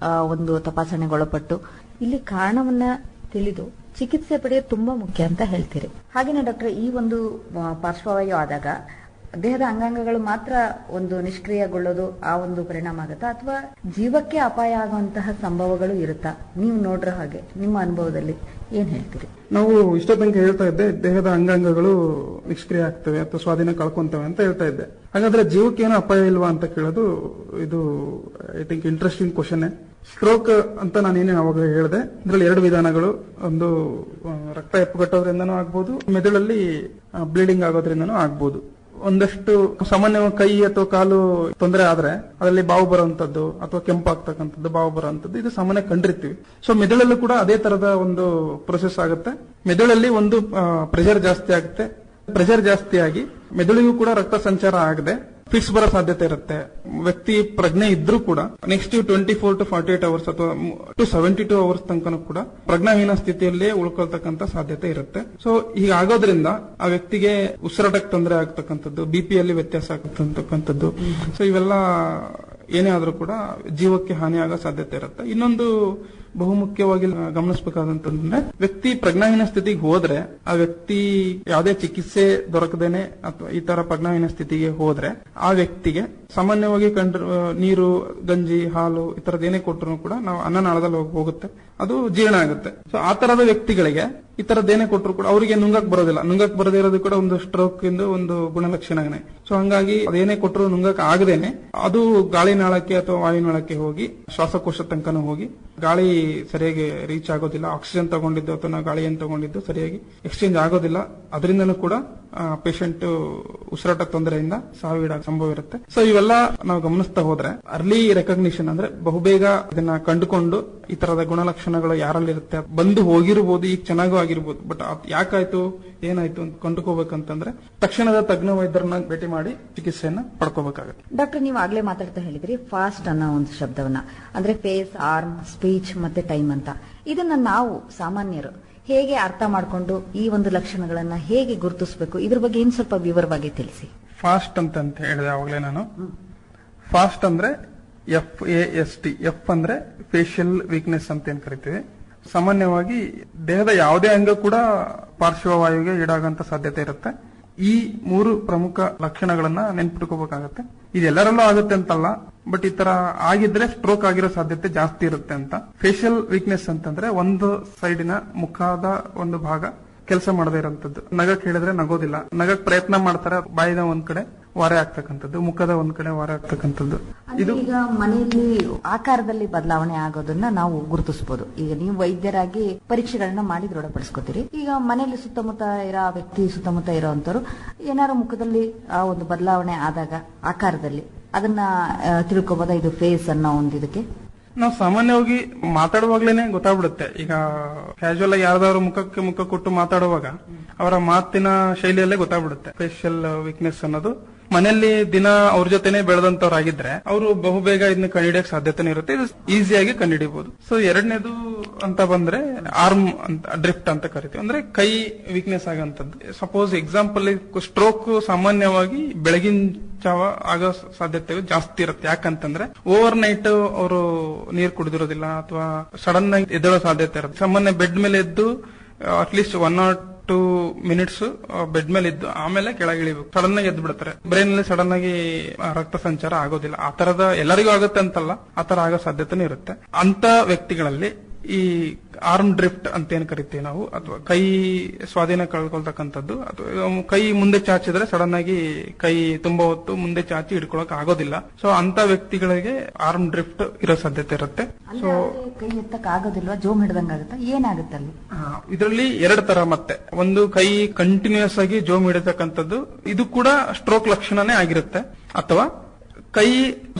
ಒಂದು ತಪಾಸಣೆಗೊಳಪಟ್ಟು ಇಲ್ಲಿ ಕಾರಣವನ್ನ ತಿಳಿದು ಚಿಕಿತ್ಸೆ ಪಡೆಯೋದು ತುಂಬಾ ಮುಖ್ಯ ಅಂತ ಹೇಳ್ತೀರಿ. ಹಾಗೇನೆ ಡಾಕ್ಟರ್, ಈ ಒಂದು ಪಾರ್ಶ್ವವಾಯು ಆದಾಗ ದೇಹದ ಅಂಗಾಂಗಗಳು ಮಾತ್ರ ಒಂದು ನಿಷ್ಕ್ರಿಯಗೊಳ್ಳೋದು ಆ ಒಂದು ಪರಿಣಾಮ ಆಗುತ್ತಾ, ಅಥವಾ ಜೀವಕ್ಕೆ ಅಪಾಯ ಆಗುವಂತಹ ಸಂಭವಗಳು ಇರುತ್ತಾ? ನೀವು ನೋಡ್ರ ಹಾಗೆ ನಿಮ್ಮ ಅನುಭವದಲ್ಲಿ ಏನ್ ಹೇಳ್ತೀರಿ? ನಾವು ಇಷ್ಟ ತನಕ ಹೇಳ್ತಾ ಇದ್ದೆ ದೇಹದ ಅಂಗಾಂಗಗಳು ನಿಷ್ಕ್ರಿಯ ಆಗ್ತವೆ ಅಥವಾ ಸ್ವಾಧೀನ ಕಳ್ಕೊಂತವೆ ಅಂತ ಹೇಳ್ತಾ ಇದ್ದೆ. ಹಾಗಾದ್ರೆ ಜೀವಕ್ಕೆ ಏನೋ ಅಪಾಯ ಇಲ್ವಾ ಅಂತ ಕೇಳೋದು ಇದು I think interesting question. Stroke ಅಂತ ನಾನೇನೇ ಅವಾಗ ಹೇಳಿದೆ, ಇದರಲ್ಲಿ 2 ವಿಧಾನಗಳು. ಒಂದು ರಕ್ತ ಹೆಪ್ಪುಗಟ್ಟೋದ್ರಿಂದನೂ ಆಗ್ಬೋದು, ಮೆದುಳಲ್ಲಿ ಬ್ಲೀಡಿಂಗ್ ಆಗೋದ್ರಿಂದನೂ ಆಗ್ಬೋದು. ಒಂದಷ್ಟು ಸಾಮಾನ್ಯವಾಗಿ ಕೈ ಅಥವಾ ಕಾಲು ತೊಂದರೆ ಆದ್ರೆ ಅದರಲ್ಲಿ ಬಾವು ಬರುವಂತದ್ದು ಅಥವಾ ಕೆಂಪಾಗ್ತಕ್ಕಂಥದ್ದು, ಬಾವು ಬರುವಂತದ್ದು ಇದು ಸಾಮಾನ್ಯ ಕಂಡಿರ್ತೀವಿ. ಸೊ ಮೆದುಳಲ್ಲೂ ಕೂಡ ಅದೇ ತರದ ಒಂದು ಪ್ರೊಸೆಸ್ ಆಗುತ್ತೆ. ಮೆದುಳಲ್ಲಿ ಒಂದು ಪ್ರೆಷರ್ ಜಾಸ್ತಿ ಆಗುತ್ತೆ. ಪ್ರೆಷರ್ ಜಾಸ್ತಿ ಆಗಿ ಮೆದುಳಿಗೂ ಕೂಡ ರಕ್ತ ಸಂಚಾರ ಆಗದೆ ಫಿಕ್ಸ್ ಬರೋ ಸಾಧ್ಯತೆ ಇರುತ್ತೆ. ವ್ಯಕ್ತಿ ಪ್ರಜ್ಞೆ ಇದ್ರೂ ಕೂಡ ನೆಕ್ಸ್ಟ್ 24 to 48 hours ಅಥವಾ to 72 hours ತನಕ ಕೂಡ ಪ್ರಜ್ಞಾಹೀನ ಸ್ಥಿತಿಯಲ್ಲೇ ಉಳ್ಕೊಳ್ತಕ್ಕಂಥ ಸಾಧ್ಯತೆ ಇರುತ್ತೆ. ಸೊ ಹೀಗಾಗೋದ್ರಿಂದ ಆ ವ್ಯಕ್ತಿಗೆ ಉಸಿರಾಟಕ್ಕೆ ತೊಂದರೆ ಆಗ್ತಕ್ಕಂಥದ್ದು, BP-ಯಲ್ಲಿ ವ್ಯತ್ಯಾಸ ಆಗ್ತಕ್ಕಂಥದ್ದು, ಸೊ ಇವೆಲ್ಲ ಏನೇ ಆದ್ರೂ ಕೂಡ ಜೀವಕ್ಕೆ ಹಾನಿಯಾಗೋ ಸಾಧ್ಯತೆ ಇರುತ್ತೆ. ಇನ್ನೊಂದು ಬಹುಮುಖ್ಯವಾಗಿ ಗಮನಿಸಬೇಕಾದಂತಂದ್ರೆ, ವ್ಯಕ್ತಿ ಪ್ರಜ್ಞಾಹೀನ ಸ್ಥಿತಿಗೆ ಹೋದ್ರೆ ಆ ವ್ಯಕ್ತಿ ಯಾವುದೇ ಚಿಕಿತ್ಸೆ ದೊರಕದೇನೆ ಅಥವಾ ಈ ತರ ಪ್ರಜ್ಞಾಹೀನ ಸ್ಥಿತಿಗೆ ಹೋದ್ರೆ ಆ ವ್ಯಕ್ತಿಗೆ ಸಾಮಾನ್ಯವಾಗಿ ನೀರು, ಗಂಜಿ, ಹಾಲು ಈ ತರದ್ ಏನೇ ಕೊಟ್ಟರು ಕೂಡ ನಾವು ಅನ್ನನಾಳದಲ್ಲಿ ಹೋಗುತ್ತೆ, ಅದು ಜೀರ್ಣ ಆಗುತ್ತೆ. ಸೊ ಆ ತರದ ವ್ಯಕ್ತಿಗಳಿಗೆ ಈ ತರದ್ದೇನೇ ಕೊಟ್ಟರು ಕೂಡ ಅವರಿಗೆ ನುಂಗಕ್ ಬರೋದಿಲ್ಲ. ನುಂಗಕ್ ಬರದೇ ಇರೋದು ಕೂಡ ಒಂದು ಸ್ಟ್ರೋಕ್ ಇಂದ ಒಂದು ಗುಣಲಕ್ಷಣನೇ. ಸೊ ಹಂಗಾಗಿ ಅದೇನೇ ಕೊಟ್ಟರು ನುಂಗಕ್ ಆಗದೇನೆ ಅದು ಗಾಳಿನಾಳಕ್ಕೆ ಅಥವಾ ವಾಯುನಾಳಕ್ಕೆ ಹೋಗಿ ಶ್ವಾಸಕೋಶ ತನಕನೂ ಹೋಗಿ ಗಾಳಿ ಸರಿಯಾಗಿ ರೀಚ್ ಆಗೋದಿಲ್ಲ. ಆಕ್ಸಿಜನ್ ತಗೊಂಡಿದ್ದು ಅಥವಾ ನಾವು ಗಾಳಿಯನ್ನು ತಗೊಂಡಿದ್ದು ಸರಿಯಾಗಿ ಎಕ್ಸ್ಚೇಂಜ್ ಆಗೋದಿಲ್ಲ. ಅದರಿಂದನೂ ಕೂಡ ಪೇಷಂಟ್ ಉಸಿರಾಟ ತೊಂದರೆಯಿಂದ ಸಾವಿಡಾಗ ಸಂಭವ ಇರುತ್ತೆ. ಸೊ ಇವೆಲ್ಲ ನಾವು ಗಮನಿಸ್ತಾ ಹೋದ್ರೆ ಅರ್ಲಿ ರೆಕಗ್ನಿಷನ್ ಅಂದ್ರೆ ಬಹುಬೇಗ ಅದನ್ನ ಕಂಡುಕೊಂಡು ಈ ತರದ ಗುಣಲಕ್ಷಣಗಳು ಯಾರಲ್ಲಿರುತ್ತೆ ಬಂದು ಹೋಗಿರ್ಬೋದು, ಈಗ ಚೆನ್ನಾಗೂ ಆಗಿರ್ಬೋದು, ಬಟ್ ಯಾಕಾಯ್ತು ಏನಾಯ್ತು ಅಂತ ಕಂಡುಕೋಬೇಕಂತಂದ್ರೆ ತಕ್ಷಣದ ತಜ್ಞ ವೈದ್ಯರನ್ನ ಭೇಟಿ ಮಾಡಿ ಚಿಕಿತ್ಸೆಯನ್ನ ಪಡ್ಕೋಬೇಕಾಗುತ್ತೆ. ಡಾಕ್ಟರ್, ನೀವು ಆಗ್ಲೇ ಮಾತಾಡ್ತಾ ಹೇಳಿದ್ರಿ ಫಾಸ್ಟ್ ಅನ್ನೋ ಒಂದು ಶಬ್ದವನ್ನ, ಅಂದ್ರೆ ಫೇಸ್, ಆರ್ಮ್, ಸ್ಪೀಚ್ ಮತ್ತೆ ಟೈಮ್ ಅಂತ. ಇದನ್ನ ನಾವು ಸಾಮಾನ್ಯರು ಹೇಗೆ ಅರ್ಥ ಮಾಡಿಕೊಂಡು ಈ ಒಂದು ಲಕ್ಷಣಗಳನ್ನ ಹೇಗೆ ಗುರುತಿಸಬೇಕು, ಇದ್ರ ಬಗ್ಗೆ ಇನ್ ಸ್ವಲ್ಪ ವಿವರವಾಗಿ ತಿಳಿಸಿ. ಫಾಸ್ಟ್ ಅಂತ ಹೇಳಿದೆ ಅವಾಗಲೇ ನಾನು. ಫಾಸ್ಟ್ ಅಂದ್ರೆ FAST. ಎಫ್ ಅಂದ್ರೆ ಫೇಶಿಯಲ್ ವೀಕ್ನೆಸ್ ಅಂತ ಏನ್ ಕರಿತೀವಿ. ಸಾಮಾನ್ಯವಾಗಿ ದೇಹದ ಯಾವುದೇ ಅಂಗ ಕೂಡ ಪಾರ್ಶ್ವವಾಯುವಿಗೆ ಈಡಾಗಂತ ಸಾಧ್ಯತೆ ಇರುತ್ತೆ. ಈ 3 ಪ್ರಮುಖ ಲಕ್ಷಣಗಳನ್ನ ನೆನ್ಪಿಟ್ಕೋಬೇಕಾಗತ್ತೆ. ಇದೆಲ್ಲರಲ್ಲೂ ಆಗುತ್ತೆ ಅಂತಲ್ಲ, ಬಟ್ ಈ ತರ ಆಗಿದ್ರೆ ಸ್ಟ್ರೋಕ್ ಆಗಿರೋ ಸಾಧ್ಯತೆ ಜಾಸ್ತಿ ಇರುತ್ತೆ ಅಂತ. ಫೇಶಿಯಲ್ ವೀಕ್ನೆಸ್ ಅಂತಂದ್ರೆ ಒಂದು ಸೈಡಿನ ಮುಖದ ಒಂದು ಭಾಗ ಕೆಲಸ ಮಾಡದೇ ಇರೋಂಥದ್ದು. ನಗಕ್ ಹೇಳಿದ್ರೆ ನಗೋದಿಲ್ಲ, ನಗಕ್ ಪ್ರಯತ್ನ ಮಾಡ್ತಾರೆ ಬಾಯಿನ ಒಂದ್ ಕಡೆ, ವಾರೆ ಆಗ್ತಕ್ಕಂಥದ್ದು, ಮುಖದ ಒಂದ್ ಕಡೆ ವಾರೆ ಆಗ್ತಕ್ಕಂಥದ್ದು. ಅಂದ್ರೆ ಈಗ ಮನೆಯಲ್ಲಿ ಆಕಾರದಲ್ಲಿ ಬದಲಾವಣೆ ಆಗೋದನ್ನ ನಾವು ಗುರುತಿಸಬಹುದು. ಈಗ ನೀವು ವೈದ್ಯರಾಗಿ ಪರೀಕ್ಷೆಗಳನ್ನ ಮಾಡಿ ದೃಢಪಡಿಸ್ಕೊತೀರಿ. ಈಗ ಮನೆಯಲ್ಲಿ ಸುತ್ತಮುತ್ತ ಇರೋ ವ್ಯಕ್ತಿ ಸುತ್ತಮುತ್ತ ಇರೋಂಥವ್ರು ಏನಾದ್ರು ಮುಖದಲ್ಲಿ ಆ ಒಂದು ಬದಲಾವಣೆ ಆದಾಗ ಆಕಾರದಲ್ಲಿ ಅದನ್ನ ತಿಳ್ಕೊಬೋದಾ, ಇದು ಫೇಸ್ ಅನ್ನೋ ಒಂದು ಇದಕ್ಕೆ? ನಾವು ಸಾಮಾನ್ಯವಾಗಿ ಮಾತಾಡುವಾಗ್ಲೇನೆ ಗೊತ್ತಾಗ್ಬಿಡುತ್ತೆ. ಈಗ ಕ್ಯಾಶುವಲ್ ಆಗಿ ಯಾರ್ದಾದ್ರು ಮುಖಕ್ಕೆ ಮುಖ ಕೊಟ್ಟು ಮಾತಾಡುವಾಗ ಅವರ ಮಾತಿನ ಶೈಲಿಯಲ್ಲೇ ಗೊತ್ತಾಗ್ಬಿಡುತ್ತೆ ಫೇಶಿಯಲ್ ವೀಕ್ನೆಸ್ ಅನ್ನೋದು. ಮನೆಯಲ್ಲಿ ದಿನ ಅವ್ರ ಜೊತೆನೆ ಬೆಳೆದಂತವ್ರಾಗಿದ್ರೆ ಅವರು ಬಹುಬೇಗ ಇದನ್ನ ಕಂಡುಹಿಡಿಯಕ್ ಸಾಧ್ಯತೆನೇ ಇರುತ್ತೆ, ಇದು ಈಸಿಯಾಗಿ ಕಂಡುಹಿಡಿಯಬಹುದು. ಸೊ ಎರಡನೇದು ಅಂತ ಬಂದ್ರೆ ಆರ್ಮ್ ಅಂತ ಡ್ರಿಫ್ಟ್ ಅಂತ ಕರಿತೀವಿ, ಅಂದ್ರೆ ಕೈ ವೀಕ್ನೆಸ್ ಆಗಂತದ್ದು. ಸಪೋಸ್ ಎಕ್ಸಾಂಪಲ್ ಸ್ಟ್ರೋಕ್ ಸಾಮಾನ್ಯವಾಗಿ ಬೆಳಗಿನ ಜಾವ ಆಗೋ ಸಾಧ್ಯತೆ ಜಾಸ್ತಿ ಇರುತ್ತೆ. ಯಾಕಂತಂದ್ರೆ ಓವರ್ ನೈಟ್ ಅವರು ನೀರು ಕುಡಿದಿರೋದಿಲ್ಲ ಅಥವಾ ಸಡನ್ ಆಗಿ ಎದ್ದೇಳೋ ಸಾಧ್ಯತೆ ಇರುತ್ತೆ. ಸಾಮಾನ್ಯ ಬೆಡ್ ಮೇಲೆ ಎದ್ದು ಅಟ್ಲೀಸ್ಟ್ 1 or 2 minutes ಬೆಡ್ ಮೇಲೆ ಇದ್ದು ಆಮೇಲೆ ಕೆಳಗೆ ಇಳಿಬೇಕು. ಸಡನ್ ಆಗಿ ಎದ್ದು ಬಿಡ್ತಾರೆ. ಬ್ರೈನ್ ಅಲ್ಲಿ ಸಡನ್ ಆಗಿ ರಕ್ತ ಸಂಚಾರ ಆಗೋದಿಲ್ಲ. ಆ ತರದ ಎಲ್ಲರಿಗೂ ಆಗುತ್ತೆ ಅಂತಲ್ಲ, ಆ ತರ ಆಗೋ ಸಾಧ್ಯತೆನೂ ಇರುತ್ತೆ. ಅಂತ ವ್ಯಕ್ತಿಗಳಲ್ಲಿ ಈ ಆರ್ಮ್ ಡ್ರಿಫ್ಟ್ ಅಂತ ಏನ್ ಕರಿತೀವಿ ನಾವು, ಅಥವಾ ಕೈ ಸ್ವಾಧೀನ ಕಳ್ಕೊಳ್ತಕ್ಕಂಥದ್ದು, ಅಥವಾ ಕೈ ಮುಂದೆ ಚಾಚಿದ್ರೆ ಸಡನ್ ಆಗಿ ಕೈ ತುಂಬಾ ಹೊತ್ತು ಮುಂದೆ ಚಾಚಿ ಹಿಡ್ಕೊಳಕ್ ಆಗೋದಿಲ್ಲ. ಸೊ ಅಂತ ವ್ಯಕ್ತಿಗಳಿಗೆ ಆರ್ಮ್ ಡ್ರಿಫ್ಟ್ ಇರೋ ಸಾಧ್ಯತೆ ಇರುತ್ತೆ. ಸೊ ಕೈ ಎತ್ತಕ್ ಆಗೋದಿಲ್ವಾ, ಜೋಮ್ ಹಿಡ್ದಂಗ ಆಗುತ್ತಾ, ಏನಾಗುತ್ತೆ ಅಲ್ಲಿ? ಇದರಲ್ಲಿ ಎರಡು ತರ. ಮತ್ತೆ ಒಂದು ಕೈ ಕಂಟಿನ್ಯೂಸ್ ಆಗಿ ಜೋಮ್ ಹಿಡಿತಕ್ಕಂಥದ್ದು, ಇದು ಕೂಡ ಸ್ಟ್ರೋಕ್ ಲಕ್ಷಣನೇ ಆಗಿರುತ್ತೆ. ಅಥವಾ ಕೈ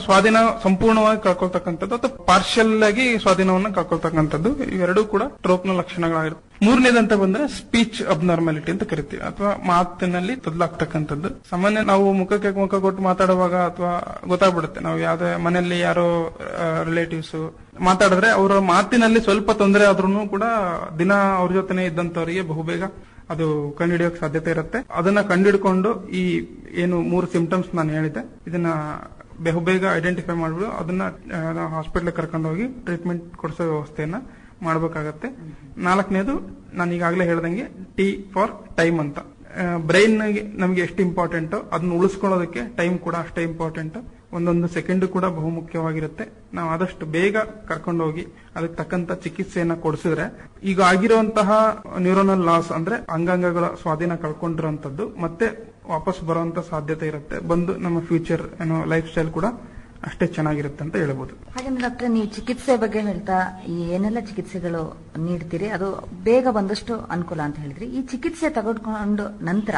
ಸ್ವಾಧೀನ ಸಂಪೂರ್ಣವಾಗಿ ಕಳ್ಕೊಳ್ತಕ್ಕಂಥದ್ದು ಅಥವಾ ಪಾರ್ಷಿಯಲ್ ಆಗಿ ಸ್ವಾಧೀನವನ್ನ ಕಳ್ಕೊಳ್ತಕ್ಕಂಥದ್ದು, ಇವೆರಡೂ ಕೂಡ ಸ್ಟ್ರೋಕ್ ನ ಲಕ್ಷಣಗಳಾಗಿರುತ್ತೆ. ಮೂರನೇದಂತ ಬಂದ್ರೆ ಸ್ಪೀಚ್ ಅಬ್ನಾರ್ಮಾಲಿಟಿ ಅಂತ ಕರಿತೀವಿ, ಅಥವಾ ಮಾತಿನಲ್ಲಿ ತೊದಲಾಗ್ತಕ್ಕಂಥದ್ದು. ಸಾಮಾನ್ಯ ನಾವು ಮುಖಕ್ಕೆ ಮುಖ ಕೊಟ್ಟು ಮಾತಾಡುವಾಗ ಅಥವಾ ಗೊತ್ತಾಗ್ಬಿಡುತ್ತೆ, ನಾವು ಯಾವ್ದೇ ಮನೆಯಲ್ಲಿ ಯಾರೋ ರಿಲೇಟಿವ್ಸ್ ಮಾತಾಡಿದ್ರೆ ಅವರ ಮಾತಿನಲ್ಲಿ ಸ್ವಲ್ಪ ತೊಂದರೆ ಆದ್ರೂ ಕೂಡ ದಿನ ಅವ್ರ ಜೊತೆನೆ ಇದ್ದಂತವರಿಗೆ ಬಹುಬೇಗ ಅದು ಕಂಡುಹಿಡಿಯೋಕೆ ಸಾಧ್ಯತೆ ಇರುತ್ತೆ. ಅದನ್ನ ಕಂಡುಹಿಡ್ಕೊಂಡು ಈ ಏನು 3 ಸಿಂಪ್ಟಮ್ಸ್ ನಾನು ಹೇಳಿದ್ದೆ, ಇದನ್ನ ಬಹುಬೇಗ ಐಡೆಂಟಿಫೈ ಮಾಡ್ಬಿಡು ಅದನ್ನ ಹಾಸ್ಪಿಟಲ್ ಕರ್ಕೊಂಡು ಹೋಗಿ ಟ್ರೀಟ್ಮೆಂಟ್ ಕೊಡಿಸೋ ವ್ಯವಸ್ಥೆಯನ್ನ ಮಾಡಬೇಕಾಗತ್ತೆ. 4ನೇದು ನಾನು ಈಗಾಗಲೇ ಹೇಳ್ದಂಗೆ ಟಿ ಫಾರ್ ಟೈಮ್ ಅಂತ. ಬ್ರೈನ್ ನಮಗೆ ಎಷ್ಟು ಇಂಪಾರ್ಟೆಂಟ್ ಅದನ್ನ ಉಳಿಸ್ಕೊಳ್ಳೋದಕ್ಕೆ ಟೈಮ್ ಕೂಡ ಅಷ್ಟೇ ಇಂಪಾರ್ಟೆಂಟ್. ಒಂದೊಂದು ಸೆಕೆಂಡ್ ಕೂಡ ಬಹುಮುಖ್ಯವಾಗಿರುತ್ತೆ. ನಾವು ಆದಷ್ಟು ಬೇಗ ಕರ್ಕೊಂಡು ಹೋಗಿ ಅದಕ್ಕೆ ತಕ್ಕಂತ ಚಿಕಿತ್ಸೆಯನ್ನ ಕೊಡಿಸಿದ್ರೆ ಈಗ ಆಗಿರುವಂತಹ ನ್ಯೂರೋನಲ್ ಲಾಸ್ ಅಂದ್ರೆ ಅಂಗಾಂಗಗಳ ಸ್ವಾಧೀನ ಕಳ್ಕೊಂಡಿರುವಂತದ್ದು ಮತ್ತೆ ವಾಪಸ್ ಬರುವಂತ ಸಾಧ್ಯತೆ ಇರುತ್ತೆ. ಬಂದು ನಮ್ಮ ಫ್ಯೂಚರ್ ಏನೋ ಲೈಫ್ ಸ್ಟೈಲ್ ಕೂಡ ಅಷ್ಟೇ ಚೆನ್ನಾಗಿರುತ್ತೆ ಅಂತ ಹೇಳ್ಬೋದು. ಹಾಗೆ ಡಾಕ್ಟರ್, ನೀವು ಚಿಕಿತ್ಸೆ ಬಗ್ಗೆ ಹೇಳ್ತಾ ಏನೆಲ್ಲ ಚಿಕಿತ್ಸೆಗಳು ನೀಡ್ತೀರಿ ಅದು ಬೇಗ ಬಂದಷ್ಟು ಅನುಕೂಲ ಅಂತ ಹೇಳಿದ್ರಿ. ಈ ಚಿಕಿತ್ಸೆ ತಗೊಂಡು ನಂತರ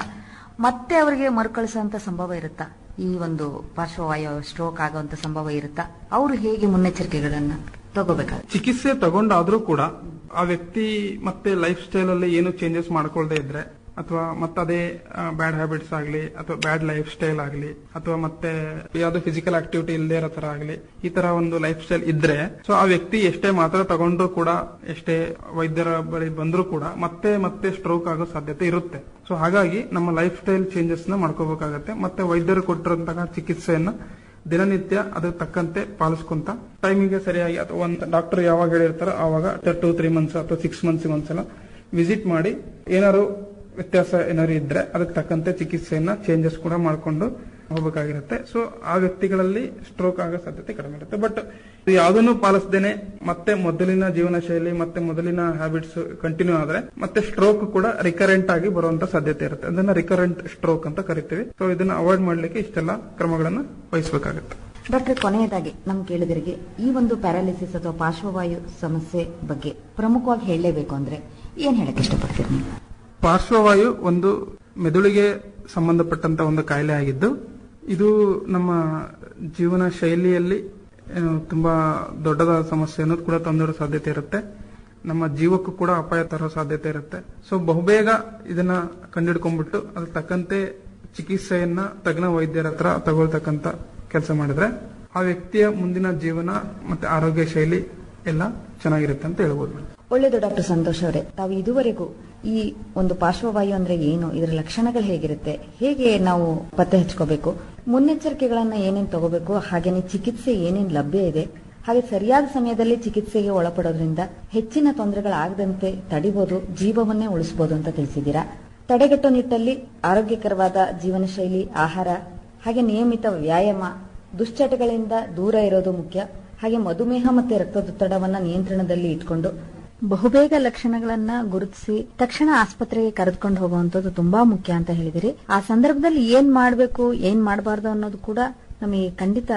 ಮತ್ತೆ ಅವರಿಗೆ ಮರುಕಳಿಸುವಂತ ಸಂಭವ ಇರುತ್ತಾ? ಈ ಒಂದು ಪಾರ್ಶ್ವವಾಯು ಸ್ಟ್ರೋಕ್ ಆಗುವಂತ ಸಂಭವ ಇರುತ್ತಾ? ಅವರು ಹೇಗೆ ಮುನ್ನೆಚ್ಚರಿಕೆಗಳನ್ನ ತಗೋಬೇಕಾಗುತ್ತೆ? ಚಿಕಿತ್ಸೆ ತಗೊಂಡಾದ್ರೂ ಕೂಡ ಆ ವ್ಯಕ್ತಿ ಮತ್ತೆ ಲೈಫ್ ಸ್ಟೈಲ್ ಅಲ್ಲಿ ಏನು ಚೇಂಜಸ್ ಮಾಡ್ಕೊಳ್ದೇ ಇದ್ರೆ, ಅಥವಾ ಮತ್ತದೇ ಬ್ಯಾಡ್ ಹ್ಯಾಬಿಟ್ಸ್ ಆಗ್ಲಿ ಅಥವಾ ಬ್ಯಾಡ್ ಲೈಫ್ ಸ್ಟೈಲ್ ಆಗ್ಲಿ ಅಥವಾ ಮತ್ತೆ ಯಾವ್ದು ಫಿಸಿಕಲ್ ಆಕ್ಟಿವಿಟಿ ಇಲ್ಲದೆ ಇರೋ ತರ ಆಗ್ಲಿ, ಈ ತರ ಒಂದು ಲೈಫ್ ಸ್ಟೈಲ್ ಇದ್ರೆ ಸೊ ಆ ವ್ಯಕ್ತಿ ಎಷ್ಟೇ ಮಾತ್ರ ತಗೊಂಡ್ರು ಕೂಡ, ಎಷ್ಟೇ ವೈದ್ಯರ ಬಳಿ ಬಂದ್ರೂ ಕೂಡ ಮತ್ತೆ ಮತ್ತೆ ಸ್ಟ್ರೋಕ್ ಆಗೋ ಸಾಧ್ಯತೆ ಇರುತ್ತೆ. ಸೊ ಹಾಗಾಗಿ ನಮ್ಮ ಲೈಫ್ ಸ್ಟೈಲ್ ಚೇಂಜಸ್ ನ ಮಾಡ್ಕೋಬೇಕಾಗತ್ತೆ. ಮತ್ತೆ ವೈದ್ಯರು ಕೊಟ್ಟಿರುವಂತಹ ಚಿಕಿತ್ಸೆಯನ್ನ ದಿನನಿತ್ಯ ಅದಕ್ಕೆ ತಕ್ಕಂತೆ ಪಾಲಿಸ್ಕೊಂತ ಟೈಮಿಗೆ ಸರಿಯಾಗಿ ಅಥವಾ ಒಂದು ಡಾಕ್ಟರ್ ಯಾವಾಗ ಹೇಳಿರ್ತಾರೋ ಆವಾಗ 2-3 months ಅಥವಾ 6 months ಒಂದ್ಸಲ ವಿಸಿಟ್ ಮಾಡಿ ಏನಾದ್ರು ವ್ಯತ್ಯಾಸ ಏನಾದ್ರು ಇದ್ರೆ ಅದಕ್ಕೆ ತಕ್ಕಂತೆ ಚಿಕಿತ್ಸೆಯನ್ನ ಚೇಂಜಸ್ ಕೂಡ ಮಾಡ್ಕೊಂಡು ಹೋಗಬೇಕಾಗಿರುತ್ತೆ. ಸೊ ಆ ವ್ಯಕ್ತಿಗಳಲ್ಲಿ ಸ್ಟ್ರೋಕ್ ಆಗೋ ಸಾಧ್ಯತೆ ಕಡಿಮೆ ಇರುತ್ತೆ. ಬಟ್ ಯಾವುದನ್ನು ಪಾಲಿಸದೇನೆ ಮತ್ತೆ ಮೊದಲಿನ ಜೀವನ ಶೈಲಿ ಮತ್ತೆ ಮೊದಲಿನ ಹ್ಯಾಬಿಟ್ಸ್ ಕಂಟಿನ್ಯೂ ಆದ್ರೆ ಮತ್ತೆ ಸ್ಟ್ರೋಕ್ ಕೂಡ ರಿಕರೆಂಟ್ ಆಗಿ ಬರುವಂತ ಸಾಧ್ಯತೆ ಇರುತ್ತೆ. ಅದನ್ನ ರಿಕರೆಂಟ್ ಸ್ಟ್ರೋಕ್ ಅಂತ ಕರಿತೀವಿ. ಸೊ ಇದನ್ನ ಅವಾಯ್ಡ್ ಮಾಡ್ಲಿಕ್ಕೆ ಇಷ್ಟೆಲ್ಲ ಕ್ರಮಗಳನ್ನ ವಹಿಸಬೇಕಾಗುತ್ತೆ. ಡಾಕ್ಟರ್, ಕೊನೆಯದಾಗಿ ನಮ್ಮ ಕೇಳಿದರಿಗೆ ಈ ಒಂದು ಪ್ಯಾರಾಲಿಸಿಸ್ ಅಥವಾ ಪಾರ್ಶ್ವವಾಯು ಸಮಸ್ಯೆ ಬಗ್ಗೆ ಪ್ರಮುಖವಾಗಿ ಹೇಳಲೇಬೇಕು ಅಂದ್ರೆ ಏನ್ ಹೇಳಕ್ ಇಷ್ಟಪಡ್ತೀರಿ ನೀವು? ಪಾರ್ಶ್ವವಾಯು ಒಂದು ಮೆದುಳಿಗೆ ಸಂಬಂಧಪಟ್ಟಂತ ಒಂದು ಕಾಯಿಲೆ ಆಗಿದ್ದು, ಇದು ನಮ್ಮ ಜೀವನ ಶೈಲಿಯಲ್ಲಿ ತುಂಬಾ ದೊಡ್ಡದಾದ ಸಮಸ್ಯೆ ಅನ್ನೋದು ಕೂಡ ತಂದೊಡ್ಡ ಸಾಧ್ಯತೆ ಇರುತ್ತೆ. ನಮ್ಮ ಜೀವಕ್ಕೂ ಕೂಡ ಅಪಾಯ ತರೋ ಸಾಧ್ಯತೆ ಇರುತ್ತೆ. ಸೊ ಬಹುಬೇಗ ಇದನ್ನ ಕಂಡಿಡ್ಕೊಂಡ್ಬಿಟ್ಟು ಅದ್ರ ತಕ್ಕಂತೆ ಚಿಕಿತ್ಸೆಯನ್ನ ತಜ್ಞ ವೈದ್ಯರ ಹತ್ರ ತಗೊಳ್ತಕ್ಕಂತ ಕೆಲಸ ಮಾಡಿದ್ರೆ ಆ ವ್ಯಕ್ತಿಯ ಮುಂದಿನ ಜೀವನ ಮತ್ತೆ ಆರೋಗ್ಯ ಶೈಲಿ ಎಲ್ಲ ಚೆನ್ನಾಗಿರುತ್ತೆ ಅಂತ ಹೇಳ್ಬೋದು. ಒಳ್ಳೆಯದು ಡಾಕ್ಟರ್ ಸಂತೋಷ್ ಅವರೇ, ತಾವು ಇದುವರೆಗೂ ಈ ಒಂದು ಪಾರ್ಶ್ವವಾಯು ಅಂದ್ರೆ ಏನು, ಇದರ ಲಕ್ಷಣಗಳು ಹೇಗಿರುತ್ತೆ, ಹೇಗೆ ನಾವು ಪತ್ತೆ ಹಚ್ಕೋಬೇಕು, ಮುನ್ನೆಚ್ಚರಿಕೆಗಳನ್ನ ಏನೇನು ತಗೋಬೇಕು, ಹಾಗೇನೆ ಚಿಕಿತ್ಸೆ ಏನೇನು ಲಭ್ಯ ಇದೆ, ಹಾಗೆ ಸರಿಯಾದ ಸಮಯದಲ್ಲಿ ಚಿಕಿತ್ಸೆಗೆ ಒಳಪಡೋದ್ರಿಂದ ಹೆಚ್ಚಿನ ತೊಂದರೆಗಳಾಗದಂತೆ ತಡಿಬಹುದು, ಜೀವವನ್ನೇ ಉಳಿಸಬಹುದು ಅಂತ ತಿಳಿಸಿದ್ದೀರಾ. ತಡೆಗಟ್ಟೋ ನಿಟ್ಟಲ್ಲಿ ಆರೋಗ್ಯಕರವಾದ ಜೀವನ ಶೈಲಿ, ಆಹಾರ, ಹಾಗೆ ನಿಯಮಿತ ವ್ಯಾಯಾಮ, ದುಶ್ಚಟಗಳಿಂದ ದೂರ ಇರೋದು ಮುಖ್ಯ. ಹಾಗೆ ಮಧುಮೇಹ ಮತ್ತೆ ರಕ್ತದೊತ್ತಡವನ್ನ ನಿಯಂತ್ರಣದಲ್ಲಿ ಇಟ್ಕೊಂಡು ಬಹುಬೇಗ ಲಕ್ಷಣಗಳನ್ನ ಗುರುತಿಸಿ ತಕ್ಷಣ ಆಸ್ಪತ್ರೆಗೆ ಕರೆದುಕೊಂಡು ಹೋಗುವಂತದ್ದು ತುಂಬಾ ಮುಖ್ಯ ಅಂತ ಹೇಳಿದಿರಿ. ಆ ಸಂದರ್ಭದಲ್ಲಿ ಏನ್ ಮಾಡಬೇಕು, ಏನ್ ಮಾಡಬಾರ್ದು ಅನ್ನೋದು ಕೂಡ ನಮಗೆ ಖಂಡಿತ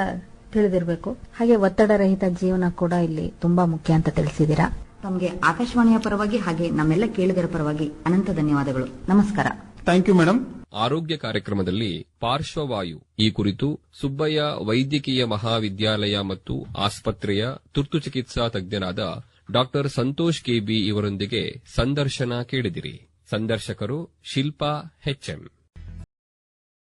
ತಿಳಿದಿರಬೇಕು. ಹಾಗೆ ಒತ್ತಡ ರಹಿತ ಜೀವನ ಕೂಡ ಇಲ್ಲಿ ತುಂಬಾ ಮುಖ್ಯ ಅಂತ ತಿಳಿಸಿದೀರಾ. ತಮಗೆ ಆಕಾಶವಾಣಿಯ ಪರವಾಗಿ ಹಾಗೆ ನಮ್ಮೆಲ್ಲ ಕೇಳಿದರ ಪರವಾಗಿ ಅನಂತ ಧನ್ಯವಾದಗಳು. ನಮಸ್ಕಾರ. Thank you madam. ಆರೋಗ್ಯ ಕಾರ್ಯಕ್ರಮದಲ್ಲಿ ಪಾರ್ಶ್ವವಾಯು ಈ ಕುರಿತು ಸುಬ್ಬಯ್ಯ ವೈದ್ಯಕೀಯ ಮಹಾವಿದ್ಯಾಲಯ ಮತ್ತು ಆಸ್ಪತ್ರೆಯ ತುರ್ತು ಚಿಕಿತ್ಸಾ ತಜ್ಞರಾದ ಡಾಕ್ಟರ್ ಸಂತೋಷ್ ಕೆಬಿ ಇವರೊಂದಿಗೆ ಸಂದರ್ಶನ ಕೇಳಿದಿರಿ. ಸಂದರ್ಶಕರು ಶಿಲ್ಪಾ ಎಚ್ಎಂ.